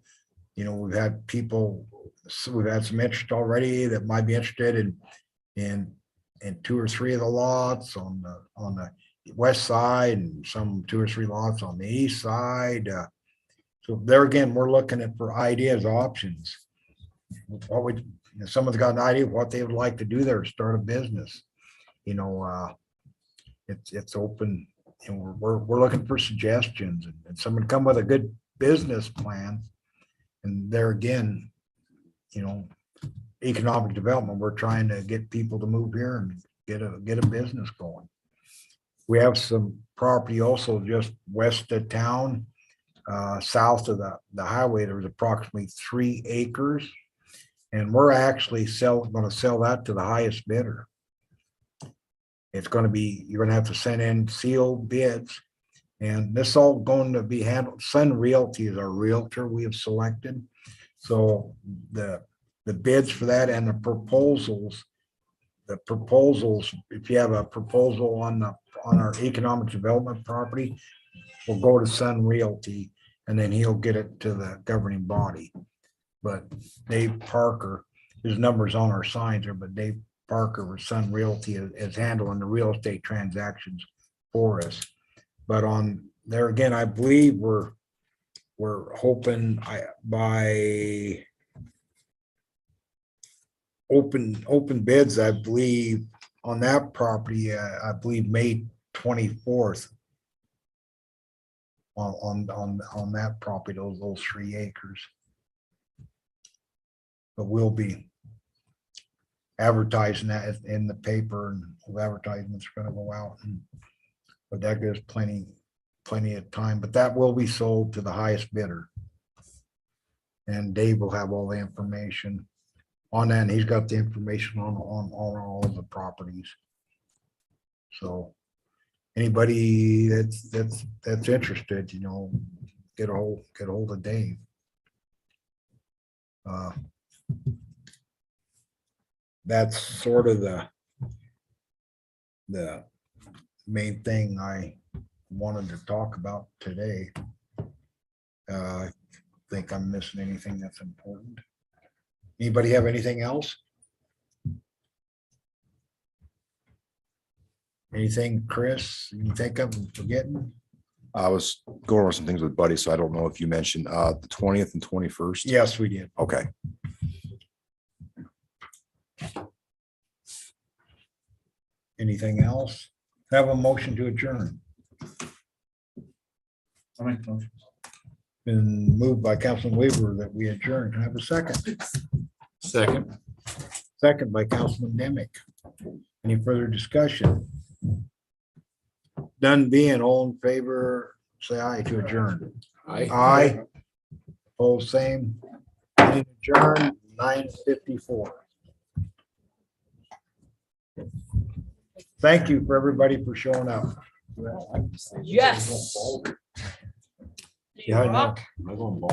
you know, we've had some interest already that might be interested in 2 or 3 of the lots on the west side, and some 2 or 3 lots on the east side. So there again, we're looking at for ideas, options. If someone's got an idea of what they would like to do there, start a business, you know, it's open. You know, we're looking for suggestions, and someone come with a good business plan. And there again, you know, economic development, we're trying to get people to move here and get a business going. We have some property also just west of town, south of the highway. There's approximately 3 acres, and we're actually going to sell that to the highest bidder. It's going to be, you're going to have to send in sealed bids. And this all going to be handled. Sun Realty is our realtor we have selected. So the bids for that and the proposals the proposals, if you have a proposal on our economic development property, will go to Sun Realty, and then he'll get it to the governing body. But Dave Parker, his number's on our signs there, but Dave Parker with Sun Realty is handling the real estate transactions for us. But on there again, I believe we're hoping by open bids, I believe, on that property, I believe May 24th. On that property, those 3 acres. But we'll be advertising that in the paper, and advertisements are gonna go out, and but that gives plenty of time, but that will be sold to the highest bidder. And Dave will have all the information on that, and he's got the information on all of the properties. So anybody that's interested, you know, get a hold of Dave. That's sort of the main thing I wanted to talk about today. I think I'm missing anything that's important. Anybody have anything else? Anything, Chris, you think I'm forgetting? I was going over some things with Buddy, so I don't know if you mentioned the 20th and 21st. Yes, we did. Okay. Anything else? Have a motion to adjourn. I'll make the motion. Been moved by Councilman Weaver that we adjourn. Can I have a second? Second. Second by Councilman Demick. Any further discussion? Done being, all in favor, say aye to adjourn. Aye. Opposed, same. Meeting adjourned, 9:54. Thank you for everybody for showing up. Yes. Yeah, I know.